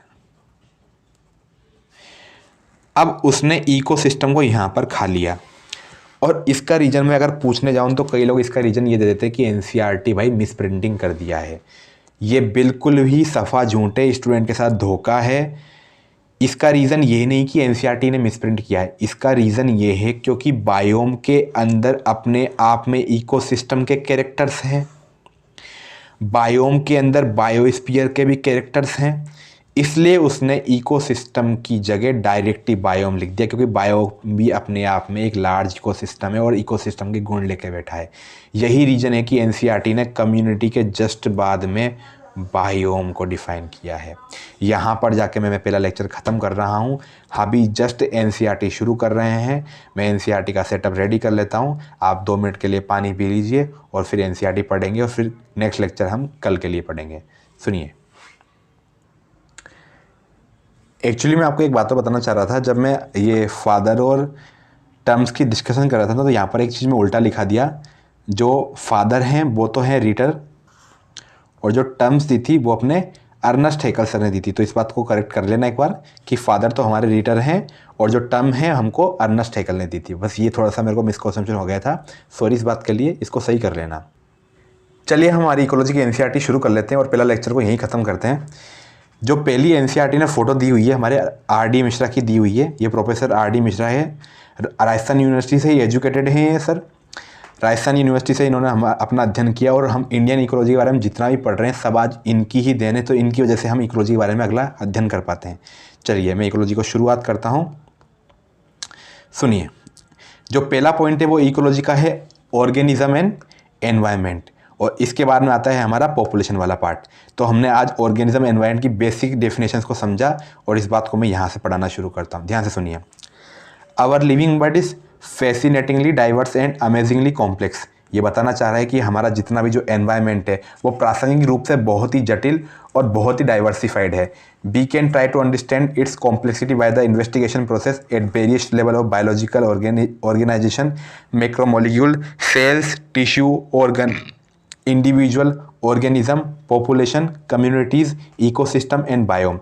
अब उसने इकोसिस्टम को यहाँ पर खा लिया और इसका रीज़न मैं अगर पूछने जाऊँ तो कई लोग इसका रीज़न ये दे देते हैं कि एनसीईआरटी भाई मिस प्रिंटिंग कर दिया है। ये बिल्कुल ही सफ़ा झूठ है, स्टूडेंट के साथ धोखा है। इसका रीज़न ये नहीं कि एनसीईआरटी ने मिसप्रिंट किया है, इसका रीज़न ये है क्योंकि बायोम के अंदर अपने आप में इकोसिस्टम के कैरेक्टर्स हैं, बायोम के अंदर बायोस्फीयर के भी कैरेक्टर्स हैं, इसलिए उसने इकोसिस्टम की जगह डायरेक्टली बायोम लिख दिया, क्योंकि बायोम भी अपने आप में एक लार्ज इकोसिस्टम है और इकोसिस्टम के गुण लेके बैठा है। यही रीज़न है कि एनसीईआरटी ने कम्युनिटी के जस्ट बाद में बायोम को डिफ़ाइन किया है। यहाँ पर जाके मैं पहला लेक्चर ख़त्म कर रहा हूँ। अभी जस्ट एनसीईआरटी शुरू कर रहे हैं, मैं एनसीईआरटी का सेटअप रेडी कर लेता हूँ। आप 2 मिनट के लिए पानी पी लीजिए और फिर एनसीईआरटी पढ़ेंगे और फिर नेक्स्ट लेक्चर हम कल के लिए पढ़ेंगे। सुनिए, एक्चुअली मैं आपको एक बात तो बताना चाह रहा था। जब मैं ये फादर और टर्म्स की डिस्कशन कर रहा था तो यहाँ पर एक चीज़ में उल्टा लिखा दिया। जो फादर हैं वो तो हैं रीटर और जो टर्म्स दी थी वो अपने अर्नेस्ट हैकेल सर ने दी थी। तो इस बात को करेक्ट कर लेना एक बार कि फादर तो हमारे रीटर हैं और जो टर्म है हमको अर्नेस्ट हैकेल ने दी थी। बस ये थोड़ा सा मेरे को मिसकॉन्सेप्शन हो गया था, सॉरी इस बात के लिए, इसको सही कर लेना। चलिए हम हमारी इकोलॉजी की एनसीईआरटी शुरू कर लेते हैं और पहला लेक्चर को यहीं ख़त्म करते हैं। जो पहली एनसीईआरटी ने फ़ोटो दी हुई है हमारे आर.डी. मिश्रा की दी हुई है। ये प्रोफेसर आर.डी. मिश्रा है, राजस्थान यूनिवर्सिटी से ही एजुकेटेड हैं ये सर। राजस्थान यूनिवर्सिटी से इन्होंने हम अपना अध्ययन किया और हम इंडियन इकोलॉजी के बारे में जितना भी पढ़ रहे हैं सब आज इनकी ही देन है। तो इनकी वजह से हम इकोलॉजी के बारे में अगला अध्ययन कर पाते हैं। चलिए मैं इकोलॉजी को शुरुआत करता हूँ। सुनिए, जो पहला पॉइंट है वो इकोलॉजी का है ऑर्गेनिज्म एंड एनवायरनमेंट, और इसके बाद में आता है हमारा पॉपुलेशन वाला पार्ट। तो हमने आज ऑर्गेनिज्म एनवायरनमेंट की बेसिक डेफिनेशंस को समझा और इस बात को मैं यहाँ से पढ़ाना शुरू करता हूँ। ध्यान से सुनिए। Our living world is fascinatingly diverse and amazingly complex. ये बताना चाह रहा है कि हमारा जितना भी जो एनवायरनमेंट है वो प्रासंगिक रूप से बहुत ही जटिल और बहुत ही डाइवर्सिफाइड है। We can try to understand its complexity by the investigation process at various level of biological organisation, macromolecule, cells, tissue, organ, individual, organism, population, communities, ecosystem and biome.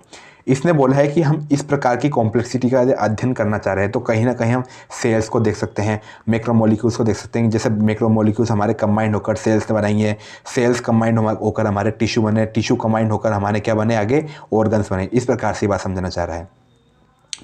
इसने बोला है कि हम इस प्रकार की कॉम्प्लेक्सिटी का अध्ययन करना चाह रहे हैं। तो कहीं ना कहीं हम सेल्स को देख सकते हैं, मैक्रोमोलिक्यूल्स को देख सकते हैं। जैसे मैक्रोमोलिक्यूल्स हमारे कंबाइंड होकर सेल्स बनाई है, सेल्स कंबाइंड होकर हमारे टिश्यू बने, टिश्यू कंबाइंड होकर हमारे क्या बने, आगे ऑर्गन्स बने। इस प्रकार से बात समझना चाह रहा है।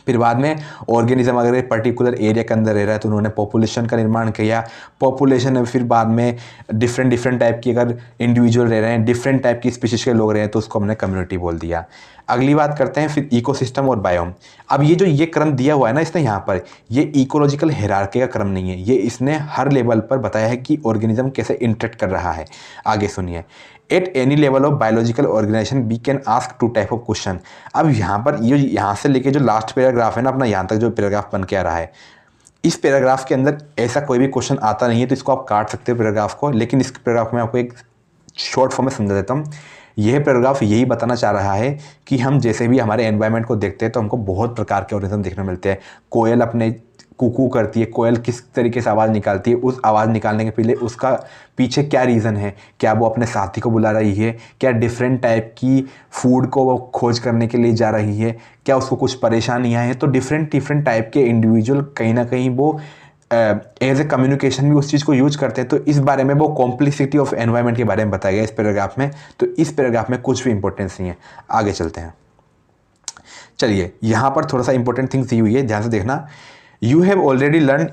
फिर बाद में ऑर्गेनिज्म अगर एक पर्टिकुलर एरिया के अंदर रह रहा है तो उन्होंने पॉपुलेशन का निर्माण किया। पॉपुलेशन में फिर बाद में डिफरेंट टाइप की अगर इंडिविजुअल रह रहे हैं, डिफरेंट टाइप की स्पीशीज के लोग रहे हैं तो उसको हमने कम्युनिटी बोल दिया। अगली बात करते हैं फिर इकोसिस्टम और बायोम। अब ये जो ये क्रम दिया हुआ है ना इसने यहाँ पर, ये इकोलॉजिकल हायरार्की का क्रम नहीं है, ये इसने हर लेवल पर बताया है कि ऑर्गेनिज्म कैसे इंटरेक्ट कर रहा है। आगे सुनिए, at any level of biological organisation we can ask 2 type of question. अब यहाँ पर ये यहाँ से लेके जो लास्ट पैराग्राफ है ना अपना, यहाँ तक जो पैराग्राफ बन के आ रहा है, इस पैराग्राफ के अंदर ऐसा कोई भी क्वेश्चन आता नहीं है, तो इसको आप काट सकते हो पैराग्राफ को। लेकिन इस पैराग्राफ में आपको एक शॉर्ट फॉर्म में समझा देता हूँ। यह पैराग्राफ यही बताना चाह रहा है कि हम जैसे भी हमारे एनवायरनमेंट को देखते हैं तो हमको बहुत प्रकार के ऑर्गेनिज्म देखने मिलते हैं। कोयल अपने कुकू करती है, कोयल किस तरीके से आवाज़ निकालती है, उस आवाज़ निकालने के पहले उसका पीछे क्या रीज़न है, क्या वो अपने साथी को बुला रही है, क्या डिफरेंट टाइप की फूड को वो खोज करने के लिए जा रही है, क्या उसको कुछ परेशानियां हैं। तो डिफरेंट टाइप के इंडिविजुअल कहीं ना कहीं वो एज ए कम्युनिकेशन भी उस चीज़ को यूज करते हैं। तो इस बारे में वो कॉम्प्लिसिटी ऑफ एनवायरनमेंट के बारे में बताया गया इस पैराग्राफ में। तो इस पैराग्राफ में कुछ भी इंपॉर्टेंस नहीं है। आगे चलते हैं। चलिए, यहाँ पर थोड़ा सा इंपॉर्टेंट थिंग्स दी हुई है, ध्यान से देखना। You have already learn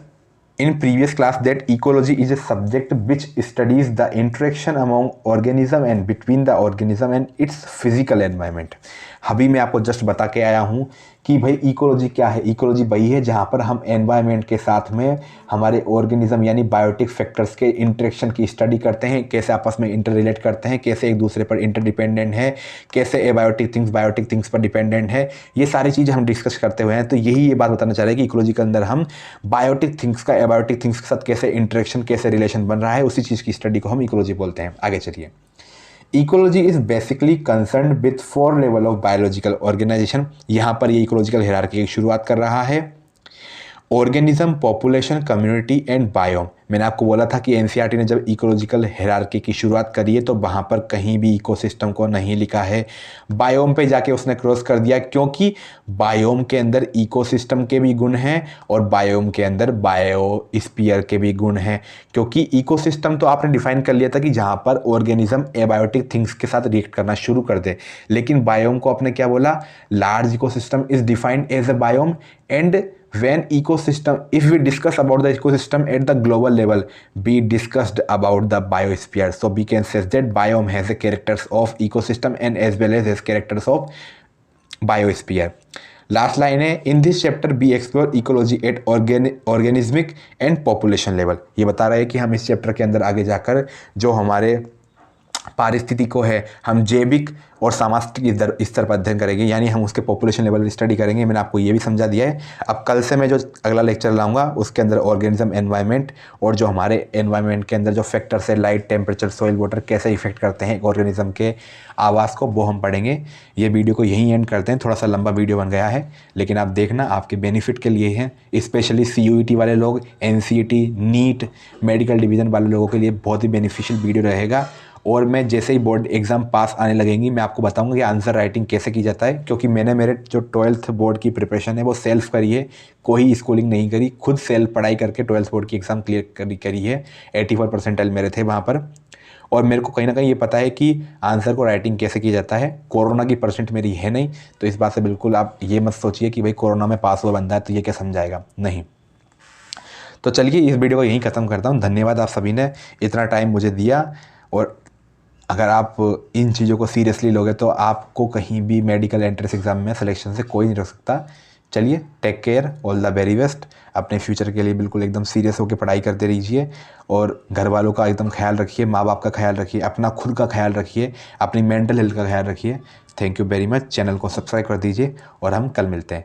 in previous class that ecology is a subject which studies the interaction among organism and between the organism and its physical environment। अभी मैं आपको जस्ट बता के आया हूँ कि भाई इकोलॉजी क्या है। इकोलॉजी वही है जहाँ पर हम एनवायरनमेंट के साथ में हमारे ऑर्गेनिज्म यानी बायोटिक फैक्टर्स के इंटरेक्शन की स्टडी करते हैं, कैसे आपस में इंटर रिलेट करते हैं, कैसे एक दूसरे पर इंटरडिपेंडेंट है, कैसे एबायोटिक थिंग्स बायोटिक थिंग्स पर डिपेंडेंट है। ये सारी चीज़ें हम डिस्कस करते हुए हैं। तो यही ये बात बताना चाह रहे हैं कि इकोलॉजी के अंदर हम बायोटिक थिंग्स का एबायोटिक थिंग्स के साथ कैसे इंटरेक्शन, कैसे रिलेशन बन रहा है, उसी चीज़ की स्टडी को हम इकोलॉजी बोलते हैं। आगे चलिए। Ecology is basically concern with 4 level of biological organisation. यहाँ पर ये इकोलॉजिकल हायरार्की की शुरुआत कर रहा है। Organism, population, community and biome. मैंने आपको बोला था कि एनसीईआरटी ने जब इकोलॉजिकल हायरार्की की शुरुआत करी है तो वहाँ पर कहीं भी इकोसिस्टम को नहीं लिखा है, बायोम पे जाके उसने क्रॉस कर दिया, क्योंकि बायोम के अंदर इकोसिस्टम के भी गुण हैं और बायोम के अंदर बायोस्फीयर के भी गुण हैं। क्योंकि इकोसिस्टम तो आपने डिफाइन कर लिया था कि जहाँ पर ऑर्गेनिज्म एबायोटिक थिंग्स के साथ रिएक्ट करना शुरू कर दे, लेकिन बायोम को आपने क्या बोला, large ecosystem is defined as a biome and when ecosystem, if we discuss about the ecosystem at the global level, we discussed about the biosphere. So we can say that biome has the characters of ecosystem and as well as has characters of biosphere. Last line है, in this chapter we explore ecology at organismic and population level. ये बता रहे हैं कि हम इस chapter के अंदर आगे जाकर जो हमारे पारिस्थितिकी को है, हम जैविक और सामाजिक स्तर पर अध्ययन करेंगे, यानी हम उसके पॉपुलेशन लेवल स्टडी करेंगे। मैंने आपको ये भी समझा दिया है। अब कल से मैं जो अगला लेक्चर लाऊंगा उसके अंदर ऑर्गेनिज्म, एनवायरनमेंट और जो हमारे एनवायरनमेंट के अंदर जो फैक्टर्स है, लाइट, टेम्परेचर, सॉइल, वाटर, कैसे इफेक्ट करते हैं ऑर्गेनिज्म के आवास को, वो हम पढ़ेंगे। ये वीडियो को यहीं एंड करते हैं। थोड़ा सा लंबा वीडियो बन गया है, लेकिन आप देखना आपके बेनिफिट के लिए है। स्पेशली CUET वाले लोग, NCET, नीट, मेडिकल डिवीज़न वाले लोगों के लिए बहुत ही बेनिफिशियल वीडियो रहेगा। और मैं जैसे ही बोर्ड एग्ज़ाम पास आने लगेंगी मैं आपको बताऊंगा कि आंसर राइटिंग कैसे की जाता है, क्योंकि मैंने मेरे जो 12th बोर्ड की प्रिपरेशन है वो सेल्फ करी है, कोई स्कूलिंग नहीं करी, खुद सेल्फ पढ़ाई करके 12th बोर्ड की एग्ज़ाम क्लियर करी है। 84 परसेंटाइल मेरे थे वहाँ पर, और मेरे को कहीं ना कहीं ये पता है कि आंसर को राइटिंग कैसे की जाता है। कोरोना की परसेंट मेरी है नहीं, तो इस बात से बिल्कुल आप ये मत सोचिए कि भाई कोरोना में पास हुआ बंदा है तो ये क्या समझाएगा, नहीं। तो चलिए इस वीडियो को यहीं ख़त्म करता हूँ। धन्यवाद आप सभी ने इतना टाइम मुझे दिया, और अगर आप इन चीज़ों को सीरियसली लोगे तो आपको कहीं भी मेडिकल एंट्रेंस एग्ज़ाम में सिलेक्शन से कोई नहीं रोक सकता। चलिए, take care, all the very best. अपने फ्यूचर के लिए बिल्कुल एकदम सीरियस होकर पढ़ाई करते रहिए, और घर वालों का एकदम ख्याल रखिए, माँ बाप का ख्याल रखिए, अपना खुद का ख्याल रखिए, अपनी मेंटल हेल्थ का ख्याल रखिए। Thank you very much. Channel को सब्सक्राइब कर दीजिए और हम कल मिलते हैं।